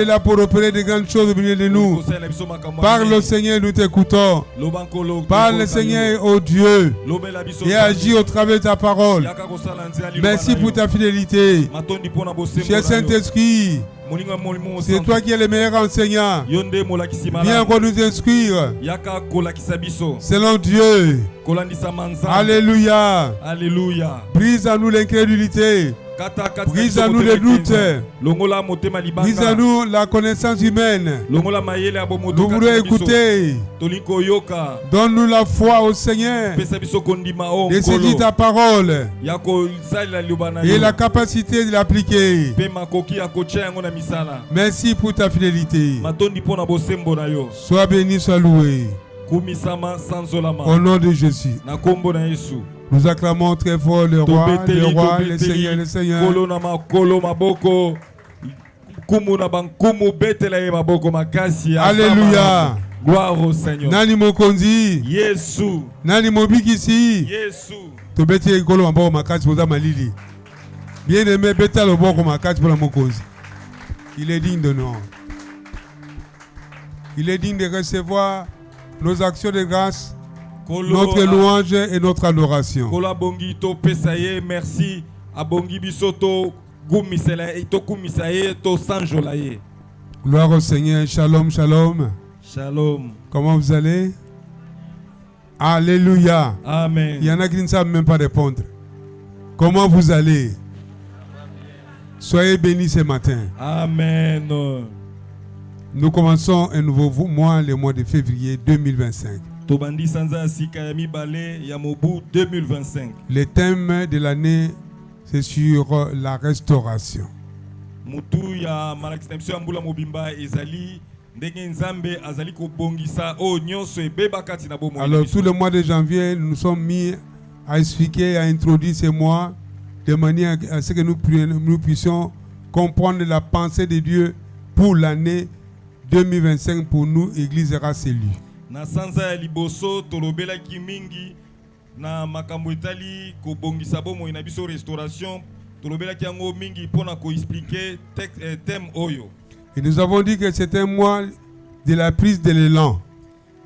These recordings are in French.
est là pour opérer de grandes choses au milieu de nous. Parle, Seigneur, nous t'écoutons. Parle, Seigneur, ô Dieu, et agis au travers de ta parole. Merci pour ta fidélité. Cher Saint-Esprit, c'est toi qui es le meilleur enseignant. Viens encore nous instruire selon Dieu. Alléluia. Alléluia. Brise en nous l'incrédulité. Brise en nous le doute. Brise en nous la connaissance humaine. Nous voulons écouter. Donne-nous la foi au Seigneur de saisir ta parole et la capacité de l'appliquer. Merci pour ta fidélité. Sois béni, sois loué. Au nom de Jésus. Nous acclamons très fort le roi, le Seigneur, le Seigneur. Alléluia. Gloire au Seigneur. Nani mokonzi. Yesu. Nani mobikisi. Yesu. To beti kolo maboko makasi poza malili. Bien aimé beta le boko makasi pour la mokonzi. Il est digne de nous. Il est digne de recevoir nos actions de grâce, notre louange et notre adoration. Merci. Abongi bisoto gumisela to kumisaye to sanjolaye. Gloire au Seigneur. Shalom, shalom. Shalom. Comment vous allez? Alléluia. Amen. Il y en a qui ne savent même pas répondre. Comment vous allez? Soyez bénis ce matin. Amen. Nous commençons un nouveau mois, le mois de février 2025. Tobandi sanza sikayami bale ya mobu 2025. Le thème de l'année, c'est sur la restauration. Mutu ya malakistemso ambula mobimba ezali ndenge nzambe azali ko bongisa o nyonso ebeba kati na bomo. Alors tout le mois de janvier, nous nous sommes mis à expliquer, à introduire ce mois de manière à ce que nous puissions comprendre la pensée de Dieu pour l'année 2025 pour nous, Église Race élue. Na sanza ya liboso tolobela ki mingi na makambo etali ko bongisa bomo ina biso restauration tolobela ki yango mingi pona ko expliquer thème oyo. Et nous avons dit que c'est un mois de la prise de l'élan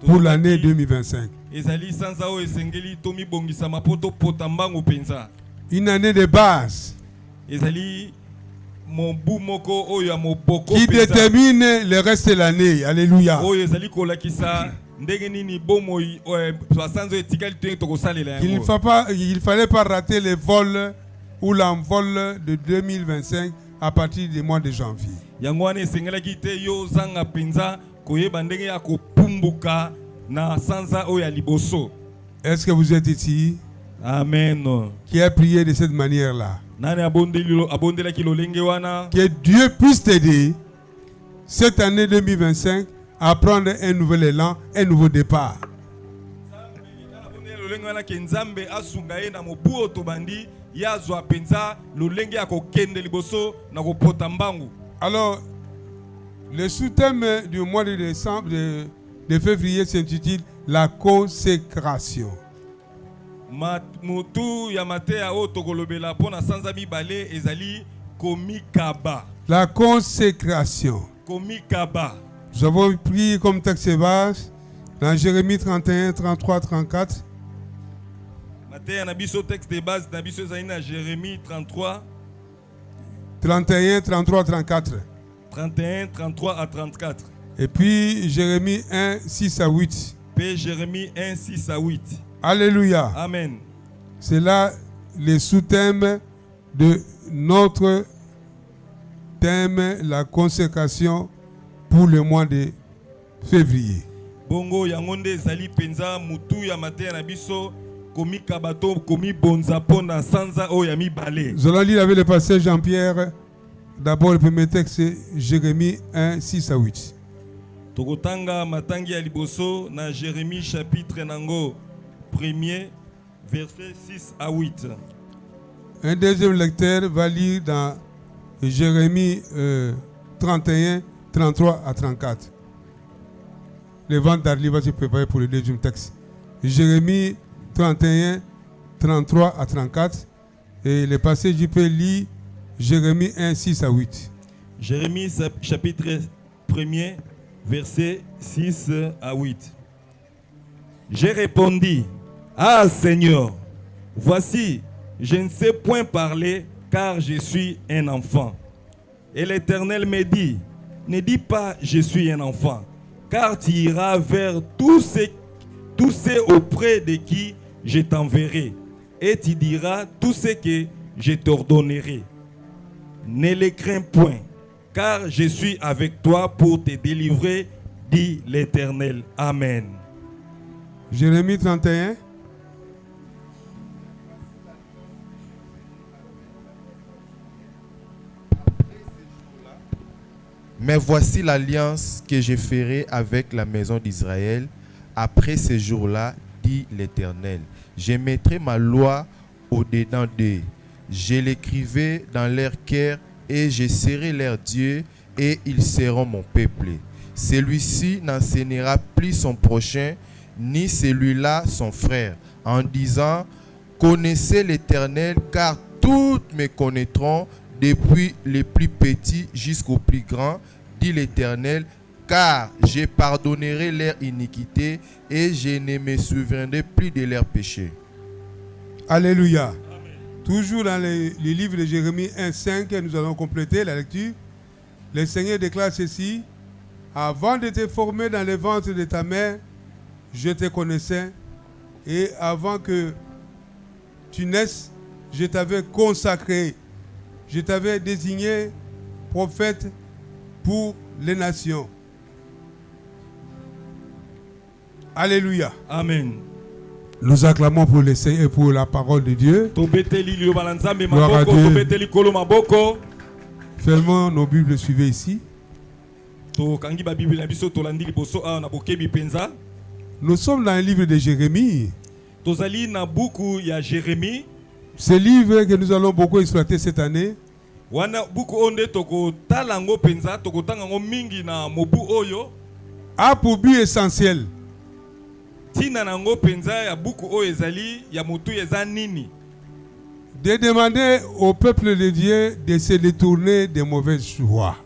pour l'année 2025. Ezali sanza o esengeli tomi bongisa mapoto potambango penza. Une année de base qui détermine le reste de l'année. Alléluia. Il ne fallait pas rater le vol ou l'envol de 2025 à partir du mois de janvier. Est-ce que vous êtes ici? Amen. Qui a prié de cette manière-là? Que Dieu puisse t'aider cette année 2025 à prendre un nouvel élan, un nouveau départ. Alors, le sous-thème du mois de décembre, de février s'intitule La consécration. La consécration. Nous avons pris comme texte base dans Jérémie 31, 33, 34. Texte de base Jérémie 33. 31, 33, 34. 31, 33 à 34. Et puis Jérémie 1, 6 à 8. Puis Jérémie 1, 6 à 8. Alléluia. Amen. C'est là le sous-thème de notre thème, la consécration pour le mois de février. Bongo yangonde zali penza mutu ya matin na biso komi kabato komi bonza pona sanza o ya mibale. Nous allons lire avec le pasteur Jean-Pierre. D'abord le premier texte, c'est Jérémie 1, 6 à 8. Tokotanga matangi ya liboso na Jérémie chapitre nango 1er verset 6 à 8. Un deuxième lecteur va lire dans Jérémie 31, 33 à 34. Le vent d'Arli va se préparer pour le deuxième texte. Jérémie 31, 33 à 34. Et le passage du peut lire Jérémie 1, 6 à 8. Jérémie chapitre 1er, versets 6 à 8. J'ai répondu, ah Seigneur, voici, je ne sais point parler car je suis un enfant. Et l'Éternel me dit, ne dis pas je suis un enfant, car tu iras vers tous ceux auprès de qui je t'enverrai, et tu diras tout ce que je t'ordonnerai. Ne les crains point, car je suis avec toi pour te délivrer, dit l'Éternel. Amen. Jérémie 31. Mais voici l'alliance que je ferai avec la maison d'Israël après ces jours-là, dit l'Éternel. Je mettrai ma loi au-dedans d'eux. Je l'écrirai dans leur cœur et je serai leur Dieu et ils seront mon peuple. Celui-ci n'enseignera plus son prochain, ni celui-là son frère, en disant, connaissez l'Éternel, car toutes me connaîtront, depuis les plus petits jusqu'aux plus grands, dit l'Éternel, car je pardonnerai leur iniquité et je ne me souviendrai plus de leurs péchés. Alléluia. Amen. Toujours dans les livres de Jérémie 1,5, nous allons compléter la lecture. Le Seigneur déclare ceci, avant de te former dans le ventre de ta mère, je te connaissais, et avant que tu naisses, je t'avais consacré. Je t'avais désigné prophète pour les nations. Alléluia. Amen. Nous acclamons pour le Seigneur et pour la parole de Dieu. Gloire à Dieu. Fermons nos Bibles, suivez ici. Nous sommes dans un livre de Jérémie. Ce livre que nous allons beaucoup exploiter cette année. A pour but essentiel de demander au peuple de Dieu de se détourner des mauvaises voies.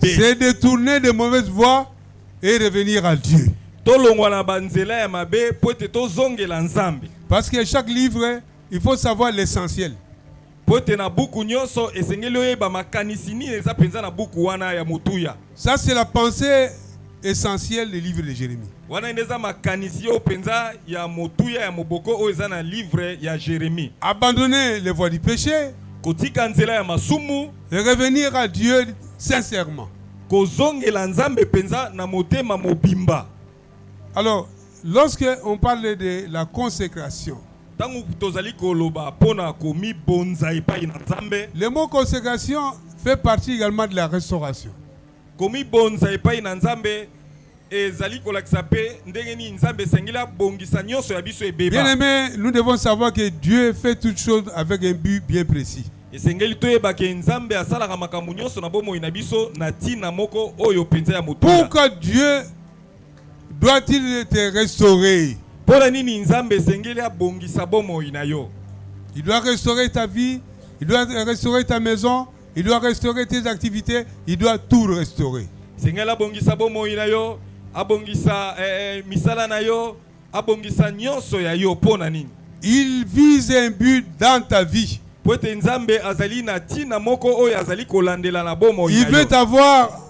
Se détourner des mauvaises voies et revenir à Dieu. Parce que chaque livre, il faut savoir l'essentiel. Ça, c'est la pensée essentielle du livre de Jérémie. Abandonner les voies du péché et revenir à Dieu sincèrement. Alors, lorsque on parle de la consécration, le mot consécration fait partie également de la restauration. Bien aimé, nous devons savoir que Dieu fait toutes choses avec un but bien précis. Pourquoi Dieu doit-il te restaurer? Il doit restaurer ta vie, il doit restaurer ta maison, il doit restaurer tes activités, il doit tout restaurer. Il vise un but dans ta vie. Il veut t'avoir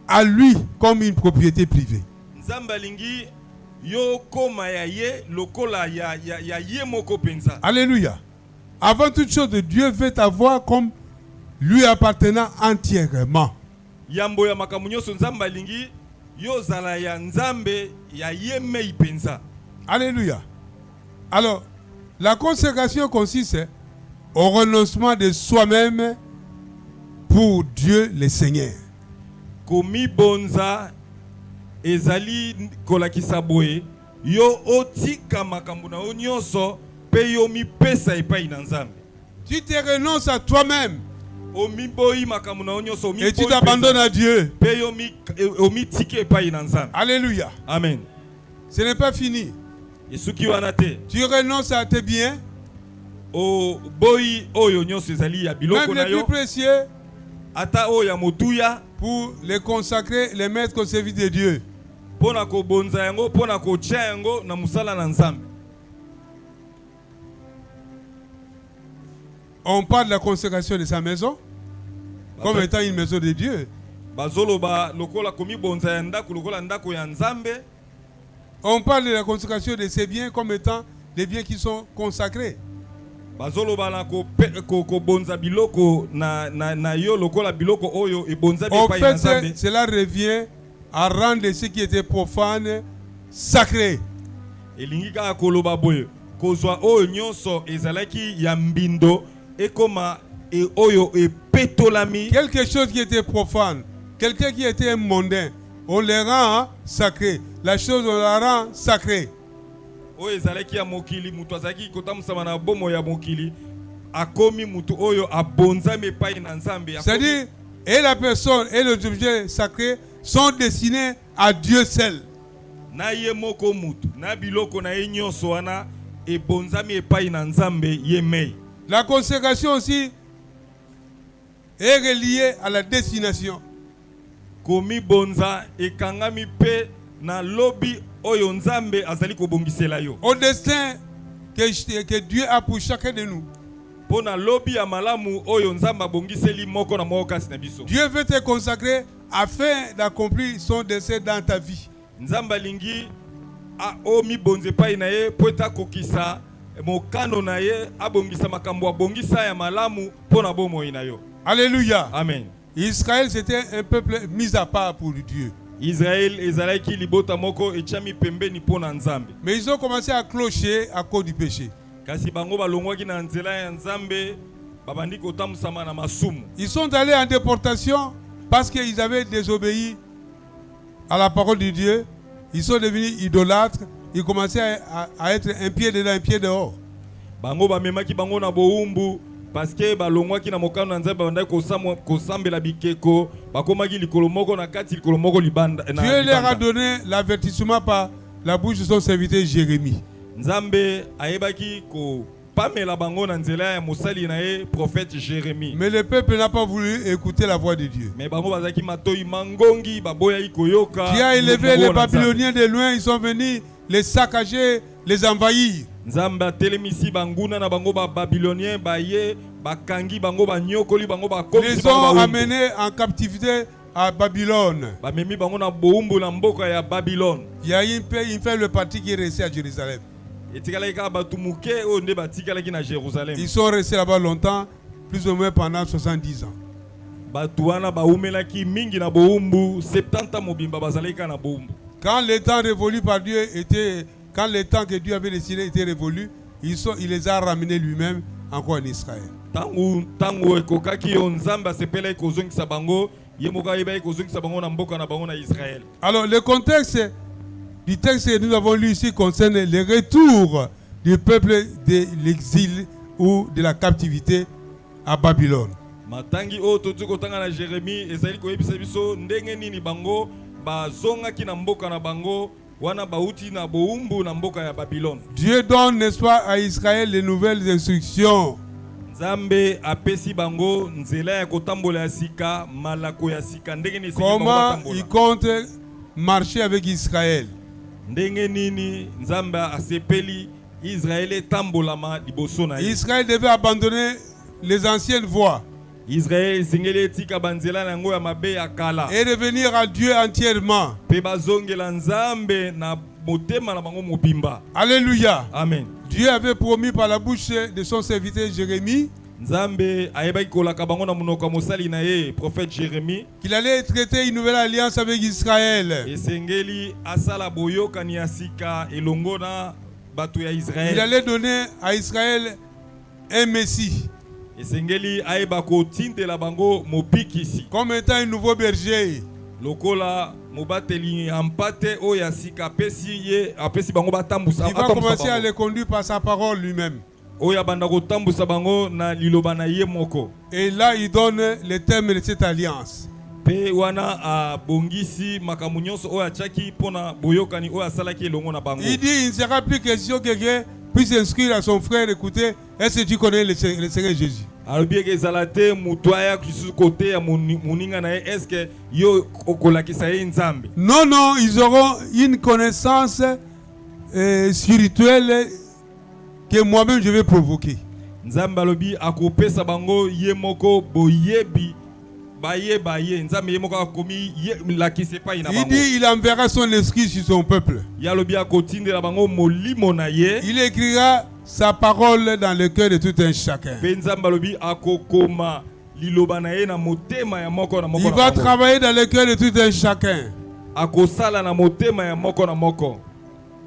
à lui comme une propriété privée. Alléluia. Avant toute chose, Dieu veut t'avoir comme lui appartenant entièrement. Alléluia. Alors, la consécration consiste au renoncement de soi-même pour Dieu le Seigneur. Komi bonza ezali kolakisaboe yo otika makambo na onyoso pe yo mi pesa epai na Nzambe. Tu te renonces à toi-même omi boyi makambo na onyoso omi et tu t'abandonnes à Dieu. Pe yo mi tike epai na Nzambe. Alléluia. Amen. Ce n'est pas fini. Tu renonces à tes biens. Même les plus précieux. Pour les consacrer, les mettre au service de Dieu. On parle de la consécration de sa maison comme étant une maison de Dieu. On parle de la consécration de ses biens comme étant des biens qui sont consacrés. En fait, cela revient à rendre ce qui était profane sacré. Quelque chose qui était profane, quelqu'un qui était mondain, on les rend sacrés. La chose, on la rend sacrée. C'est-à-dire, et la personne et les objets sacrés sont destinés à Dieu seul. La consécration aussi est reliée à la destination. Au destin que Dieu a pour chacun de nous. Dieu veut te consacrer afin d'accomplir son dessein dans ta vie. Alléluia. Amen. Israël, c'était un peuple mis à part pour Dieu. Mais ils ont commencé à clocher à cause du péché. Ils sont allés en déportation parce qu'ils avaient désobéi à la parole de Dieu. Ils sont devenus idolâtres. Ils commençaient à être un pied dedans, un pied dehors. Parce que Dieu leur a donné l'avertissement par la bouche de son serviteur Jérémie. Mais le peuple n'a pas voulu écouter la voix de Dieu. Dieu a élevé les Babyloniens de loin, ils sont venus les saccager, les envahir. Les ont amenés en captivité à Babylone. Il y a une faible partie qui est restée à Jérusalem. Ils sont restés là-bas longtemps, plus ou moins pendant 70 ans. Quand le temps révolu par Dieu était, quand le temps que Dieu avait destiné était révolu, il les a ramenés lui-même encore en Israël. Alors le contexte du texte que nous avons lu ici concerne le retour du peuple de l'exil ou de la captivité à Babylone. Dieu donne, n'est-ce pas, à Israël les nouvelles instructions. Comment il compte marcher avec Israël. Israël devait abandonner les anciennes voies et revenir à Dieu entièrement. Alléluia. Amen. Dieu avait promis par la bouche de son serviteur Jérémie qu'il allait traiter une nouvelle alliance avec Israël. Il allait donner à Israël un Messie comme étant un nouveau berger. Il va commencer à les conduire par sa parole lui-même. Et là, il donne les termes de cette alliance. pe wana a bongisi makamunyoso o achaki pona boyokani o asalaki elongo na bango. Il dit il ne sera plus question que quelqu'un puisse inscrire à son frère, écoutez, est-ce que tu connais le Seigneur Jésus? Alobi ke zalate mutoya kusu côté ya muninga na est-ce que yo okolakisa ye nzambe? Non, non, ils auront une connaissance spirituelle que moi-même je vais provoquer. Nzambe alobi akopesa bango ye moko boyebi baye nzambe ye moko akomi lakise pa ina bango. Il dit il enverra son esprit sur son peuple. Ya alobi akotindela bango molimo na ye. Il écrira sa parole dans le cœur de tout un chacun. Pe nzambe alobi akokoma liloba na ye na motema ya moko na moko. Il va travailler dans le cœur de tout un chacun. Akosala na motema ya moko na moko.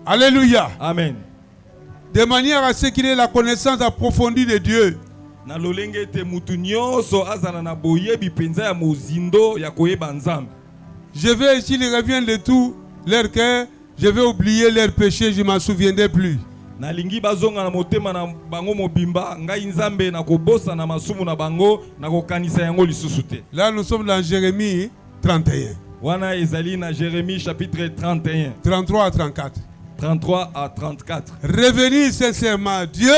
Alléluia. Amen. De manière à ce qu'il ait la connaissance approfondie de Dieu. Na lolenge te mutu nyonso azana na boyebi penza ya mozindo ya koyeba nzambe. Je vais, s'il revient de tout leur cœur, je vais oublier leurs péchés, je ne m'en souviendrai plus. Na lingi bazonga na motema na bango mobimba ngai nzambe na kobosa na masumu na bango na kokanisa yango lisusu te. Là nous sommes dans Jérémie 31. Wana ezali na Jérémie chapitre 31. 33 à 34. 33 à 34. Revenir sincèrement à Dieu.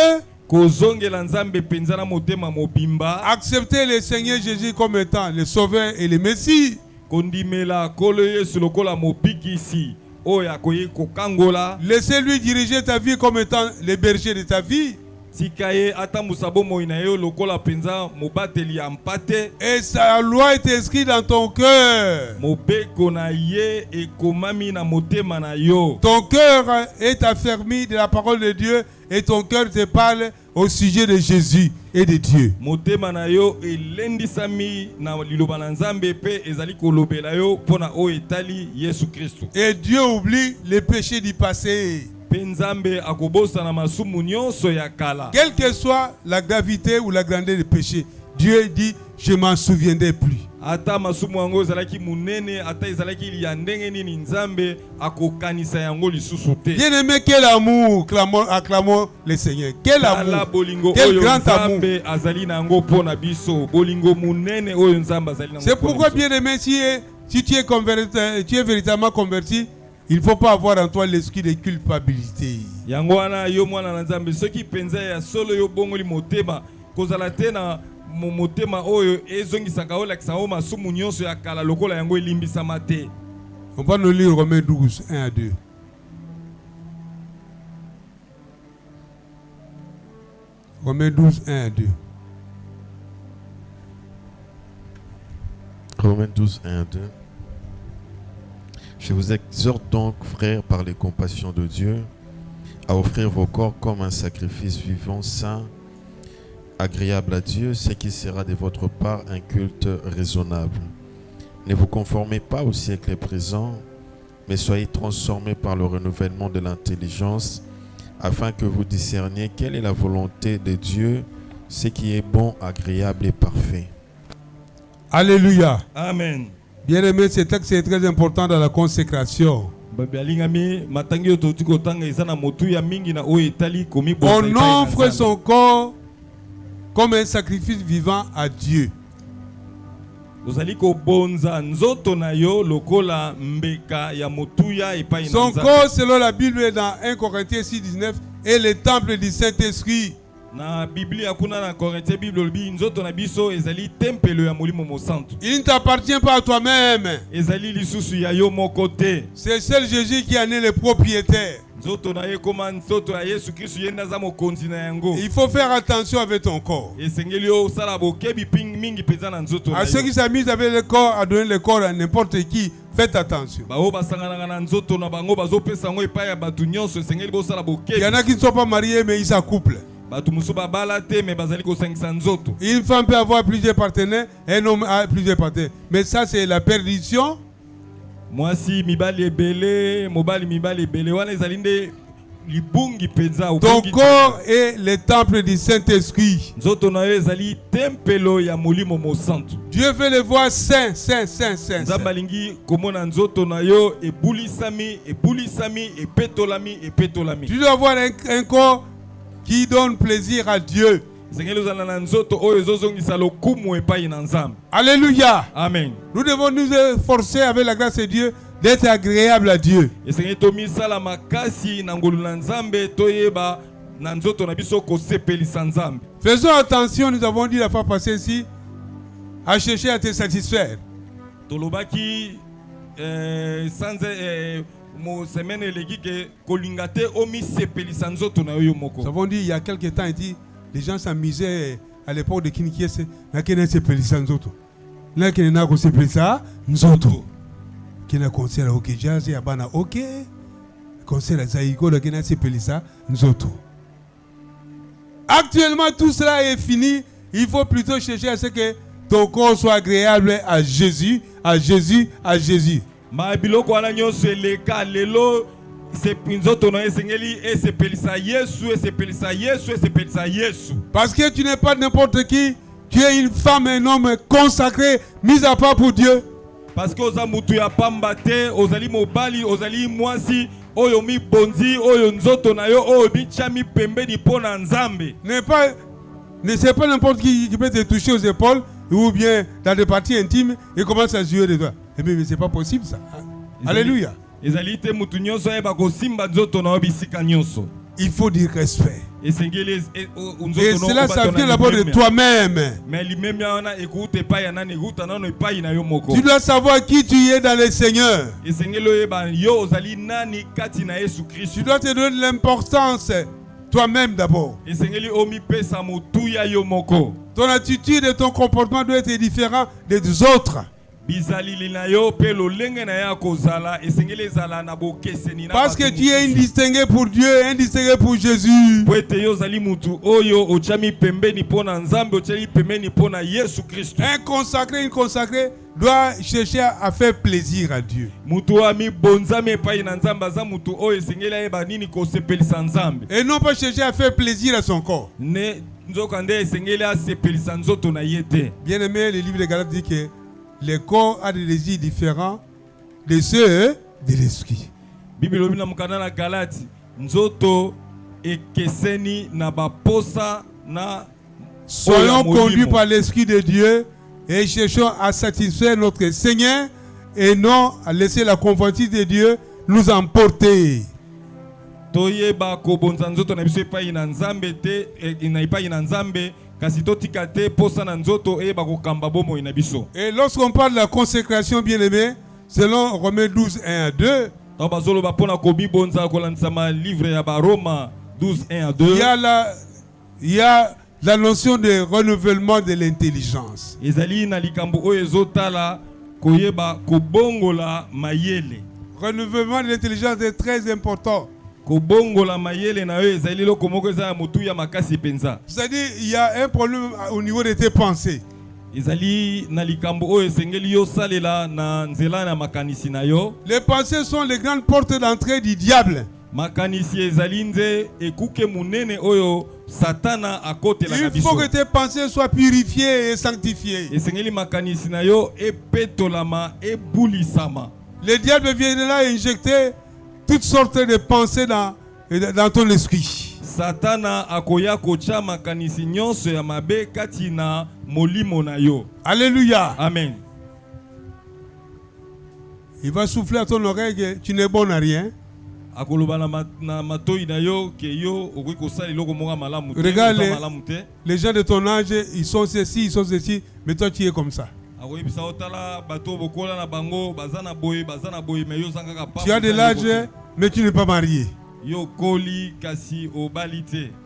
Kozongela nzambe penza na motema mobimba. Accepter le Seigneur Jésus comme étant le Sauveur et le Messie. Kondimela kolo Yesu lokola mobikisi oya koye kokangola. Laissez-lui diriger ta vie comme étant le berger de ta vie. Tikaye atambusa bomo ina yo lokola penza mobateli ya mpate. Et sa loi est inscrite dans ton cœur. Mobeko na ye ekomami na motema na yo. Ton cœur est affermi de la parole de Dieu et ton cœur te parle au sujet de Jésus et de Dieu. Motema na yo elendisami na liloba na nzambe pe ezali kolobela yo pona o etali Yesu Kristo. Et Dieu oublie les péchés du passé. Penzambe akobosa na masumu nyonso ya kala. Quelle que soit la gravité ou la grandeur du péché, Dieu dit je m'en souviendrai plus. Ata masumu yango ezalaki munene ata ezalaki ya ndenge nini nzambe akokanisa yango lisusu te. Bien-aimé, quel amour, acclamons le Seigneur. Quel amour, quel grand amour. C'est pourquoi, bien-aimé, si tu es véritablement converti, il ne faut pas avoir en toi l'esprit de culpabilité. Yangwana yo mwana na nzambe soki penza ya solo yo bongoli motema kozala te na motema oyo ezongisaka olakisa o masumu nyonso ya kala lokola yango elimbisama te. On va nous lire Romains 12, 1 à 2. Romains 12, 1 à 2. Romains 12, 1 à 2. Je vous exhorte donc, frères, par les compassions de Dieu, à offrir vos corps comme un sacrifice vivant, saint, agréable à Dieu, ce qui sera de votre part un culte raisonnable. Ne vous conformez pas au siècle présent, mais soyez transformés par le renouvellement de l'intelligence, afin que vous discerniez quelle est la volonté de Dieu, ce qui est bon, agréable et parfait. Alléluia. Amen. Bien-aimé, ce texte est très important dans la consécration. On offre son corps comme un sacrifice vivant à Dieu. Son corps, selon la Bible, est dans 1 Corinthiens 6, 19, est le temple du Saint-Esprit. Il ne t'appartient pas à toi-même. C'est seul Jésus qui en est le propriétaire. Il faut faire attention avec ton corps. À ceux qui s'amusent avec le corps, à donner le corps à n'importe qui, faites attention. Il y en a qui ne sont pas mariés, mais ils s'accouplent. Une femme peut avoir plusieurs partenaires, un homme a plusieurs partenaires. Mais ça, c'est la perdition. Ton corps est le temple du Saint-Esprit. Dieu veut le voir saint, saint, saint, saint. Tu dois avoir un corps qui donne plaisir à Dieu. Alléluia. Amen. Nous devons nous efforcer avec la grâce de Dieu d'être agréable à Dieu. Faisons attention, nous avons dit la fois passée ici, à chercher à te satisfaire. Nous avons dit il y a quelques temps, il dit, les gens s'amusaient à l'époque de Kinikiese, n'a qu'un sepelisanzoto. N'a qu'un sepelisa nzoto. Qui n'a concert au Jazz et à Bana OK. Concert à Zaïgo, le Kena sepelisa nzoto. Actuellement, tout cela est fini. Il faut plutôt chercher à ce que ton corps soit agréable à Jésus, à Jésus, à Jésus. Parce que tu n'es pas n'importe qui, tu es une femme, un homme consacré, mis à part pour Dieu. Parce que ne c'est pas n'importe qui peut te toucher aux épaules ou bien dans des parties intimes et commence à jouer de toi. Eh bien, mais c'est pas possible ça. Alléluia. Il faut dire respect. Et cela, ça vient d'abord de toi-même. Tu dois savoir qui tu es dans le Seigneur. Tu dois te donner l'importance toi-même d'abord. Ton attitude et ton comportement doivent être différents des autres. Parce que tu es indistingué pour Dieu, indistingué pour Jésus. Un consacré, une consacrée doit chercher à faire plaisir à Dieu. Et non pas chercher à faire plaisir à son corps. Bien aimé, le livre de Galates dit que le corps a des désirs différents de ceux de l'esprit. Soyons conduits par l'Esprit de Dieu et cherchons à satisfaire notre Seigneur et non à laisser la convoitise de Dieu nous emporter. Et lorsqu'on parle de la consécration, bien aimé, selon Romains 12, 1 à 2, il y a la notion de renouvellement de l'intelligence. Renouvellement de l'intelligence est très important. C'est-à-dire il y a un problème au niveau de tes pensées. Les pensées sont les grandes portes d'entrée du diable. Il faut que tes pensées soient purifiées et sanctifiées. Le diable viendra injecter toutes sortes de pensées dans ton esprit. Alléluia. Amen. Il va souffler à ton oreille que tu n'es bon à rien. Regarde les gens de ton âge, ils sont ceci, mais toi tu es comme ça. Tu as de l'âge, mais tu n'es pas marié.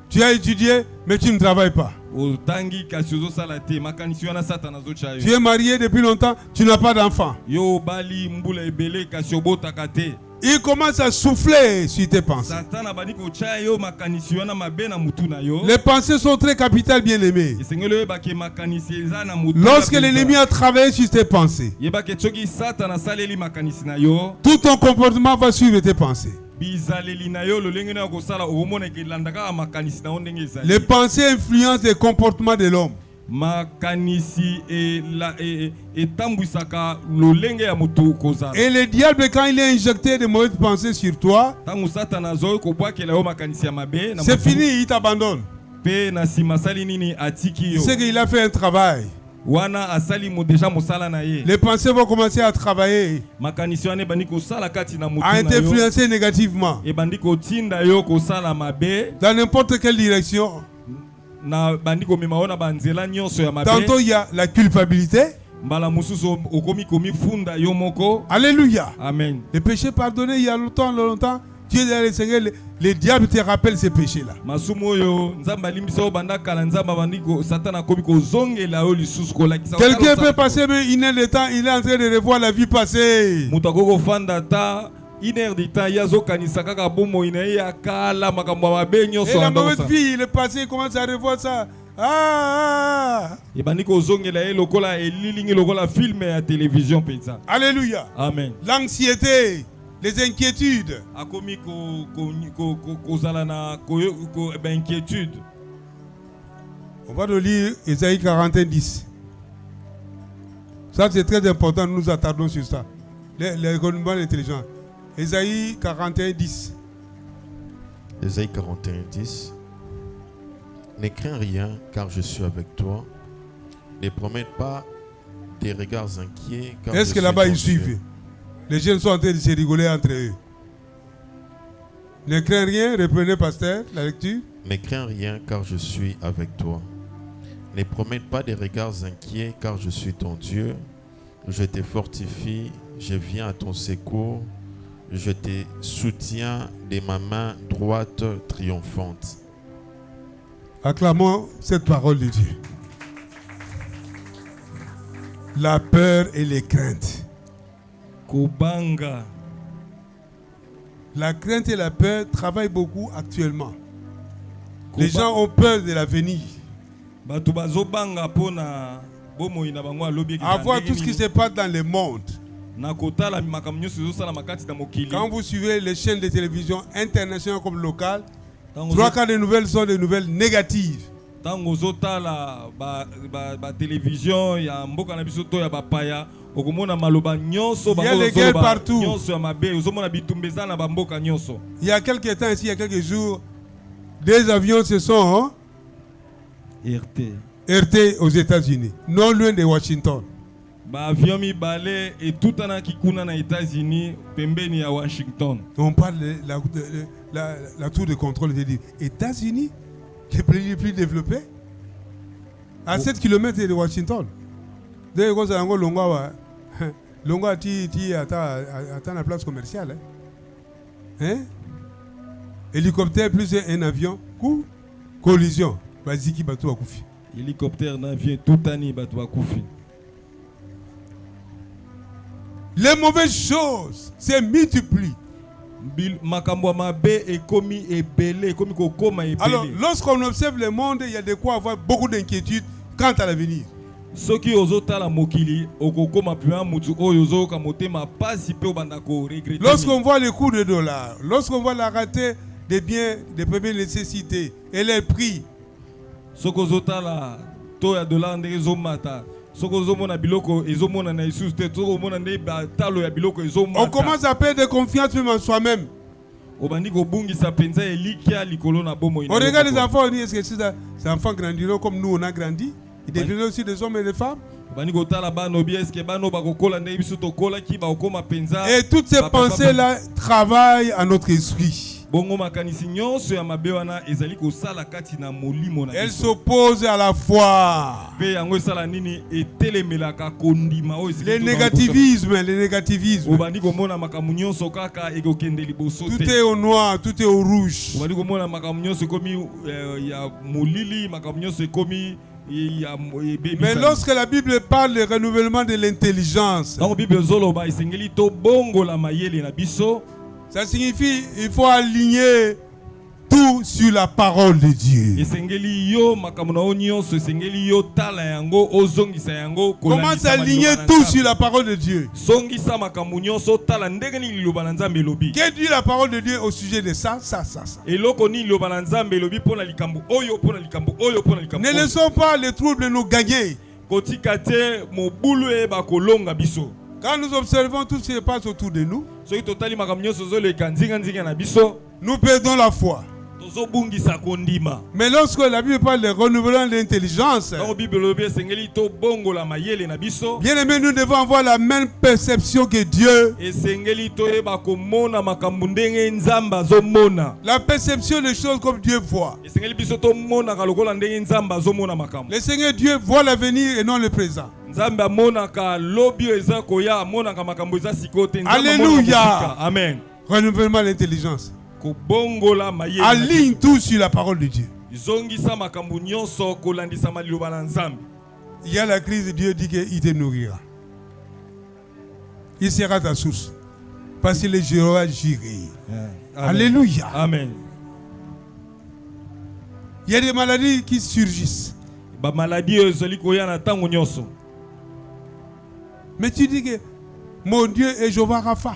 Tu as étudié, mais tu ne travailles pas. Tu es marié depuis longtemps, tu n'as pas d'enfant. Il commence à souffler sur tes pensées. Les pensées sont très capitales, bien aimées. Lorsque l'ennemi a travaillé sur tes pensées, tout ton comportement va suivre tes pensées. Les pensées influencent les comportements de l'homme. Et le diable, quand il a injecté de mauvaises pensées sur toi, c'est fini, il t'abandonne. Il sait qu'il a fait un travail. Les pensées vont commencer à travailler, à être influencées négativement dans n'importe quelle direction. Tantôt il y a la culpabilité. Alléluia. Amen. Les péchés pardonnés il y a longtemps. Dieu le Seigneur, les diables te rappellent ces péchés-là. Quelqu'un peut passer une heure de temps, il est en train de revoir la vie passée. Une heure de temps, et la mauvaise vie, il est passé, il commence à revoir ça. Alléluia. Amen. L'anxiété, les inquiétudes. On va nous lire Ésaïe 41:10. Ça c'est très important, nous nous attardons sur ça. Les gouvernements intelligents. Ésaïe 41:10. Ésaïe 41:10. Ne crains rien, car je suis avec toi. Ne promets pas des regards inquiets, car est-ce que là-bas ils suivent? Les jeunes sont en train de se rigoler entre eux. Ne crains rien, reprenez pasteur, la lecture. Ne crains rien, car je suis avec toi. Ne promets pas des regards inquiets, car je suis ton Dieu. Je te fortifie, je viens à ton secours. Je te soutiens de ma main droite triomphante. Acclamons cette parole de Dieu. La peur et les craintes. Kubanga. La crainte et la peur travaillent beaucoup actuellement. Les gens ont peur de l'avenir. À voir tout ce qui se passe dans le monde. Quand vous suivez les chaînes de télévision internationales comme locales, 3/4 des nouvelles sont des nouvelles négatives. Il y a des guerres partout. Il y a quelques temps ici, il y a quelques jours, des avions se sont heurtés aux États-Unis, non loin de Washington. On parle de la tour de contrôle des États-Unis, les pays les plus développés, à 7 km de Washington. Longa ti attend la place commerciale. Hein? Hélicoptère plus un avion, coup, collision. Baziki bateau à Koufi. Hélicoptère, avion, tout année bateau à Koufi. Les mauvaises choses se multiplient. Alors, lorsqu'on observe le monde, il y a de quoi avoir beaucoup d'inquiétudes quant à l'avenir. Lorsqu'on voit le coût de dollars, lorsqu'on voit la rareté des biens de première nécessité et les prix, on commence à perdre confiance même en soi-même. On regarde les enfants, on dit est-ce que ces enfants grandiront comme nous on a grandi? Ils deviendront aussi des hommes et des femmes. Et toutes ces pensées-là travaillent à notre esprit. Elle s'oppose à la foi. Le négativisme. Tout est au noir, tout est au rouge. Mais lorsque la Bible parle du renouvellement de l'intelligence, ça signifie qu'il faut aligner tout sur la parole de Dieu. Comment s'aligner tout sur la parole de Dieu? Qu'est-ce dit la parole de Dieu au sujet de ça? Ne laissons pas les troubles nous gagner. Quand nous observons tout ce qui se passe autour de nous, nous perdons la foi. Mais lorsque la Bible parle de renouvelant l'intelligence, bien aimé, nous devons avoir la même perception que Dieu. La perception des choses comme Dieu voit. Le Seigneur Dieu voit l'avenir et non le présent. Alléluia. Amen. Renouvellement de l'intelligence. Aligne tout sur la parole de Dieu. Il y a la crise, Dieu dit qu'il te nourrira. Il sera ta source. Parce qu'il est Jéhovah Jireh. Alléluia. Amen. Il y a des maladies qui surgissent. Mais tu dis que mon Dieu est Jéhovah Rapha.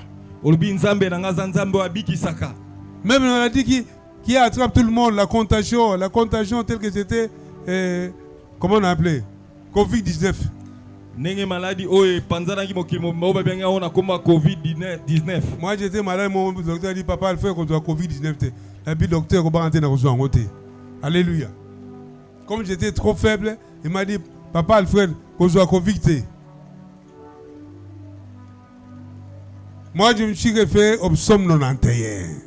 Même une maladie qui attrape tout le monde, la contagion telle que c'était, comment on a appelé, Covid-19. Moi j'étais malade, mon docteur a dit papa, il faut qu'on soit Covid-19. Et puis le docteur va rentrer dans le côté. Alléluia. Comme j'étais trop faible, il m'a dit papa Alfred, qu'on soit Covid. Moi je me suis référé au psaume 91.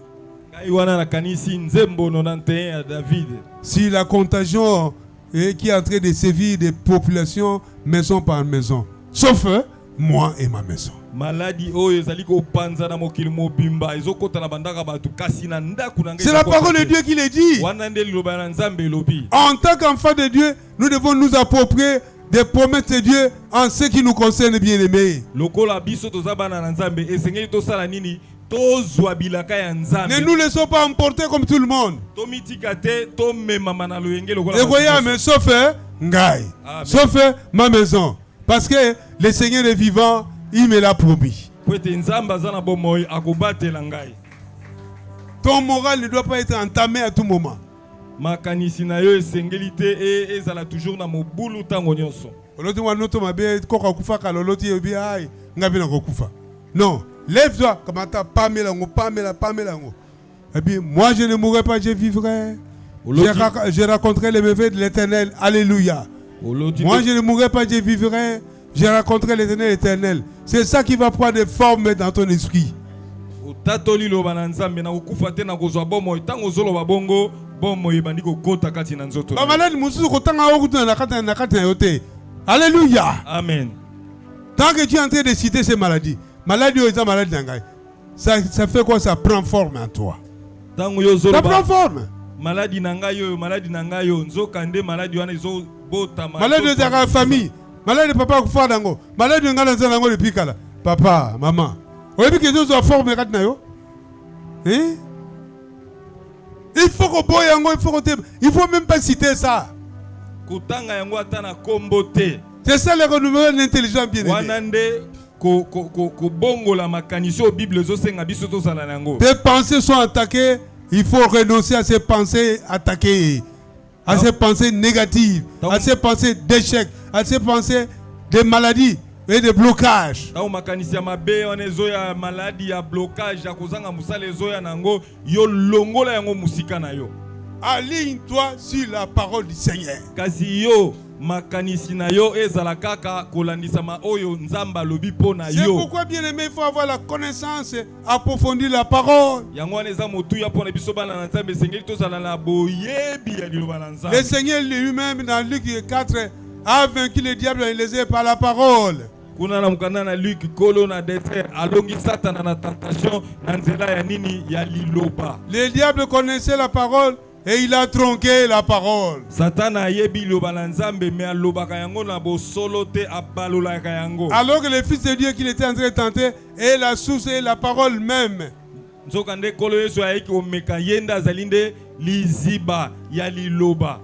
Si la contagion qui est en train de sévir des populations maison par maison, sauf moi et ma maison. C'est la parole de Dieu qui le dit. En tant qu'enfant de Dieu, nous devons nous approprier des promesses de Dieu en ce qui nous concerne, bien aimés. Ne nous laissons pas emporter comme tout le monde. Et voyez, mais sauf Ngaï, sauf ma maison. Parce que le Seigneur est vivant, il me l'a promis. Ton moral ne doit pas être entamé à tout moment. Non. Lève-toi, et puis moi je ne mourrai pas, je vivrai. Je raconterai les merveilles de l'Éternel. Alléluia. Moi je ne mourrai pas, je vivrai. Je raconterai l'Éternel éternel. C'est ça qui va prendre des formes dans ton esprit. Alléluia. Amen. Tant que tu es en train de citer ces maladies, maladie ça fait quoi? Ça prend forme en toi. Ça prend forme. Maladie de ta famille, maladie de papa kufa dango, maladie de ngala zango depuis kala. Papa, maman. Vous avez que nous forme hein? Il faut qu'on boye yango, il faut même pas citer ça. C'est ça le renouvellement de l'intelligence bien aimé. Tes pensées sont attaquées, il faut renoncer à ces pensées attaquées, à ces pensées négatives, à ces pensées d'échec, à ces pensées de maladies et de blocages. Aligne-toi sur la parole du Seigneur. C'est pourquoi, bien aimé, il faut avoir la connaissance, approfondir la parole. Le Seigneur lui-même, dans Luc 4, a vaincu le diable et les par la parole. Le diable connaissait la parole et il a tronqué la parole. Alors que le Fils de Dieu qu'il était en train de tenter est la source et la parole même.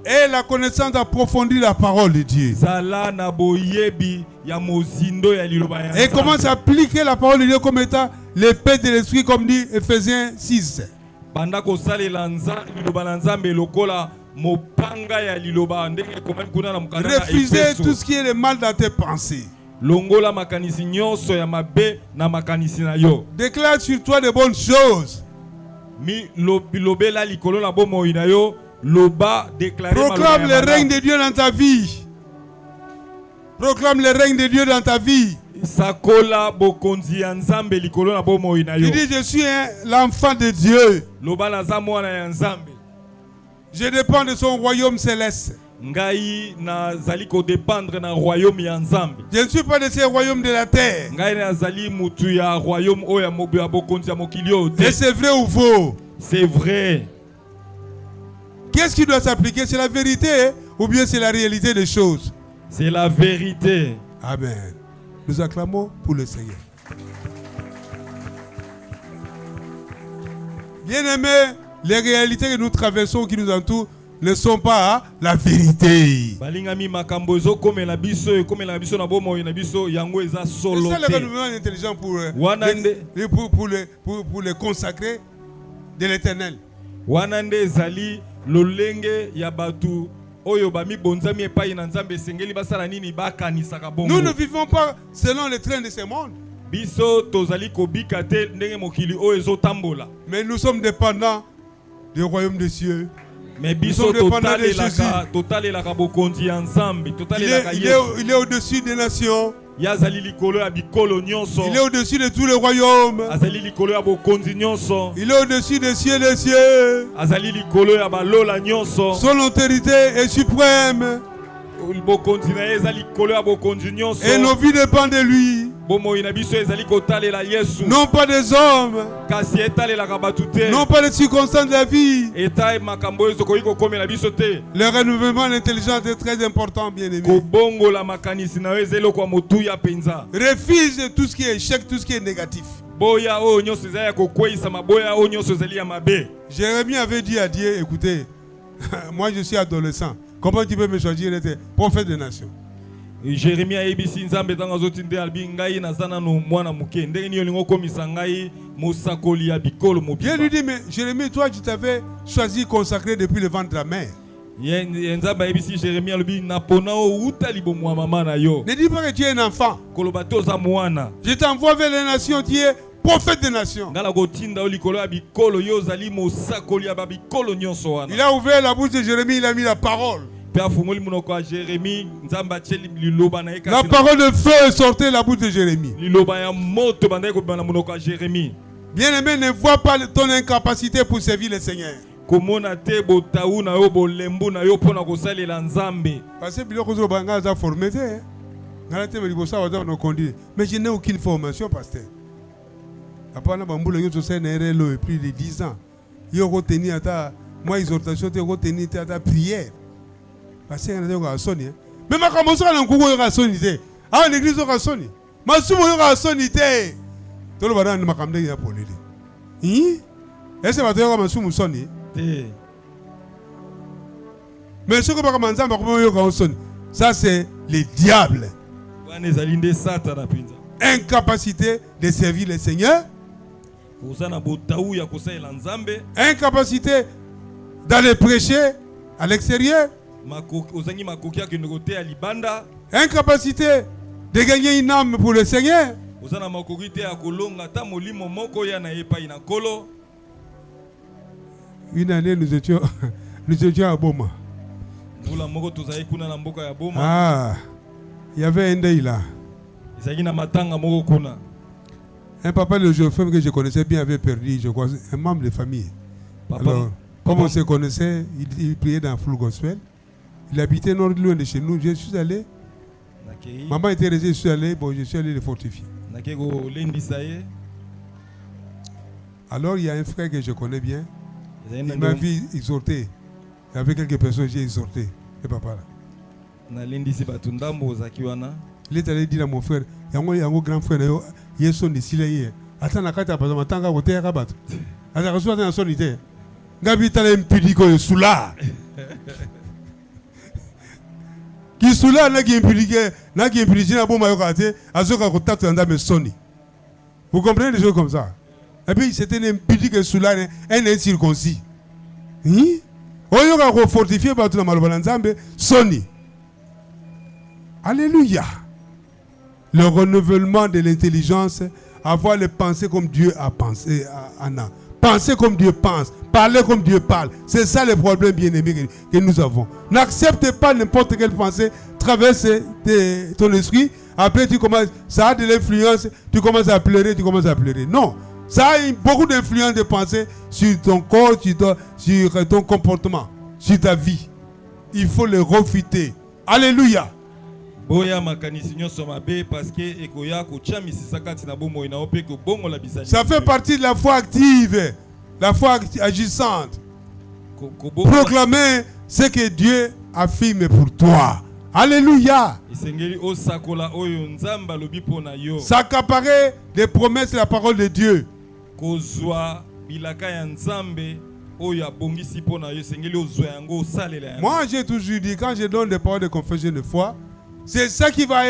Et la connaissance approfondie la parole de Dieu. Et comment s'appliquer la parole de Dieu comme étant l'épée de l'esprit, comme dit Ephésiens 6. Refusez tout ce qui est le mal dans tes pensées. Déclare sur toi de bonnes choses. Proclame le règne de Dieu dans ta vie. Proclame le règne de Dieu dans ta vie. Il dit, je suis l'enfant de Dieu. Je dépends de son royaume céleste. Je ne suis pas de ce royaume de la terre. Et c'est vrai ou faux? C'est vrai. Qu'est-ce qui doit s'appliquer? C'est la vérité ou bien c'est la réalité des choses? C'est la vérité. Amen. Nous acclamons pour le Seigneur. Bien-aimés, les réalités que nous traversons, qui nous entourent, ne sont pas la vérité. C'est ça le renouvellement intelligent pour les consacrer de l'éternel. Nous ne vivons pas selon les trains de ce monde. Mais nous sommes dépendants du royaume des cieux. Nous sommes dépendants de Jésus. Il est au-dessus des nations. Il est au-dessus de tous les royaumes. Il est au-dessus des cieux des cieux. Son autorité est suprême. Et nos vies dépendent de lui. Non pas des hommes. Non pas des circonstances de la vie. Le renouvellement intelligent est très important, bien aimé. Refuse tout ce qui est échec, tout ce qui est négatif. Jérémie avait dit à Dieu, écoutez, moi je suis adolescent. Comment tu peux me choisir d'être prophète des nations? Jérémie a dit, Dieu lui dit, mais Jérémie, toi tu t'avais choisi, consacré depuis le ventre de la mère. Ne dis pas que tu es un enfant. Je t'envoie vers les nations, tu es prophète des nations. Il a ouvert la bouche de Jérémie, il a mis la parole. La parole de feu sortait de la bouche de Jérémie. Bien-aimé, ne vois pas ton incapacité pour servir le Seigneur. Parce que mais je n'ai aucune formation, pasteur. Après, plus de 10 ans. Moi, exhortation, ta prière. Parce que mais ma camouflage n'a pas sonité. Ah, l'église aura sonné. Ma soupe aura sonité. Tout le monde m'a camé pour lui. Est-ce que tu as ma soupe sonné? Mais ce que ma camouflage sonné, ça c'est le diable. Incapacité de servir le Seigneur. Incapacité d'aller prêcher à l'extérieur. Incapacité de gagner une âme pour le Seigneur. Une année nous étions à Boma. Ah, il y avait un day là. Un papa de jeune femme que je connaissais bien avait perdu, je crois, un membre de famille. Alors, comme on se connaissait, il priait dans Full Gospel. Il habitait nord loin de chez nous. Je suis allé. Maman était restée, je suis allé. Bon, je suis allé le fortifier. Alors, il y a un frère que je connais bien. Il m'a vu exhorter. Il y avait quelques personnes que j'ai exhorté. Le papa là. Il est allé dire à mon frère, il y a un grand frère, il y a son ici. Attends, la carte à pas de temps à côté à Rabat. Attends, reçois un son idée. Gabi t'a l'impudico de Soula. Qui Soula n'a qui impudique, n'a qui impudique, n'a pas maillot à ce qu'on contacte dans mes soni. Vous comprenez des choses comme ça? Et puis c'était un impudique de Soula, un incirconcis. Oui? On y a fortifié par tout le malbalanzambe, soni. Alléluia. Le renouvellement de l'intelligence, avoir les pensées comme Dieu a pensé, penser comme Dieu pense, parler comme Dieu parle. C'est ça le problème, bien-aimé, que nous avons. N'accepte pas n'importe quelle pensée traverse ton esprit. Après, ça a de l'influence, tu commences à pleurer, Non, ça a beaucoup d'influence de pensée sur ton corps, sur ton comportement, sur ta vie. Il faut le refuter. Alléluia. Ça fait partie de la foi active, la foi agissante. Proclamer ce que Dieu affirme pour toi. Alléluia. S'accaparer des promesses de la parole de Dieu. Moi, j'ai toujours dit, quand je donne des paroles de confession de foi, c'est ça qui va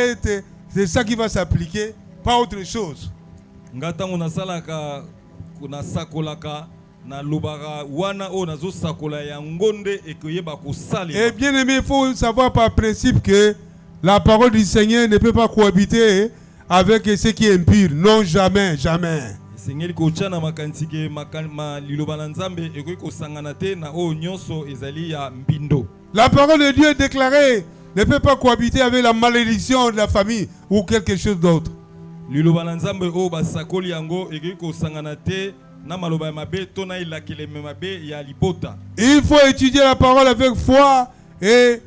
s'appliquer, pas autre chose. Et bien aimé, il faut savoir par principe que la parole du Seigneur ne peut pas cohabiter avec ce qui est impur. Non, jamais, jamais. La parole de Dieu est déclarée ne peut pas cohabiter avec la malédiction de la famille ou quelque chose d'autre. Il faut étudier la parole avec foi et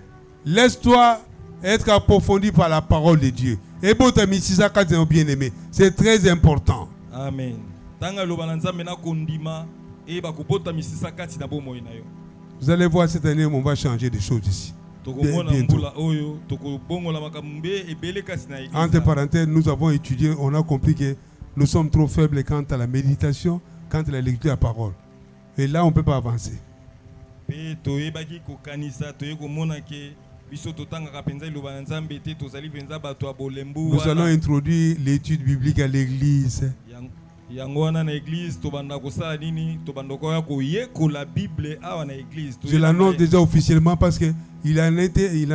laisse-toi être approfondi par la parole de Dieu. Et bien aimé, c'est très important. Amen. Vous allez voir cette année, on va changer des choses ici. Entre parenthèses, nous avons étudié, on a compris que nous sommes trop faibles quant à la méditation, quant à la lecture de la parole. Et là, on ne peut pas avancer. Nous allons introduire l'étude biblique à l'église. Je l'annonce déjà officiellement parce qu'il en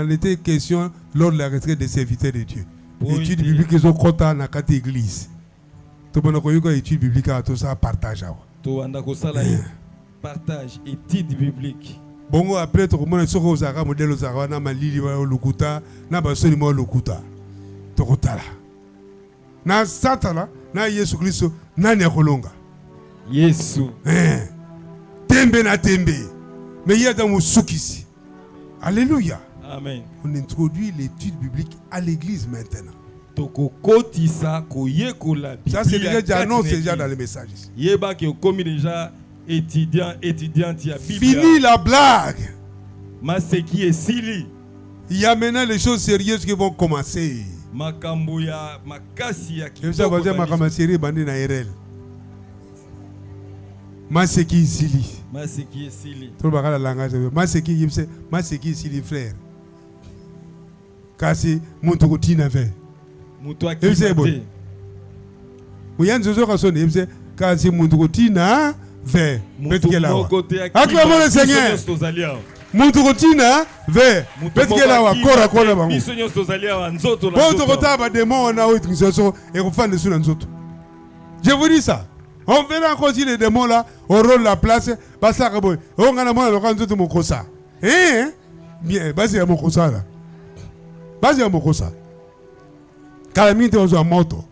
était question lors de la retraite des serviteurs de Dieu. L'étude biblique ils ont quota dans quatre églises. L'étude biblique à tout ça partage. Partage étude biblique. Bon après tout le monde est aux Arabes modèle aux Arabes na malili wa lokuta na basoni mo lokuta. Tokotala. Na satana na Yesu Kristo nani akolonga. Yesu. Tembe na tembe. Mais il y a dans mon soukisi. Alléluia. Amen. On introduit l'étude biblique à l'église maintenant. Ça c'est déjà annoncé déjà dans les messages. Yeba qui commis déjà étudiant fini la blague. Maseki et Sili. Il y a maintenant les choses sérieuses qui vont commencer. Makamboya makasi ya kitoko. Ça va dire makamasiri bandi na RL. Maseki Sili. Maseki Sili. Tout le bagage la langage. Maseki Sili frère. Kasi muntu kutina ve. Muntu akimate. Muyanzo zo kasone yebse kasi muntu kutina ve. Acclamons le Seigneur. Muntu kutina ve. Betkela wa kora kora bango. Bon to kota ba démon na outrisation et refane sur nzoto. Je vous dis ça. On verra encore si les démons là auront la place. Basa kaboy. On ngana mona loka nzoto mokosa. Bien, basi ya mokosa là. Basi ya mokosa. Calamité aux morts.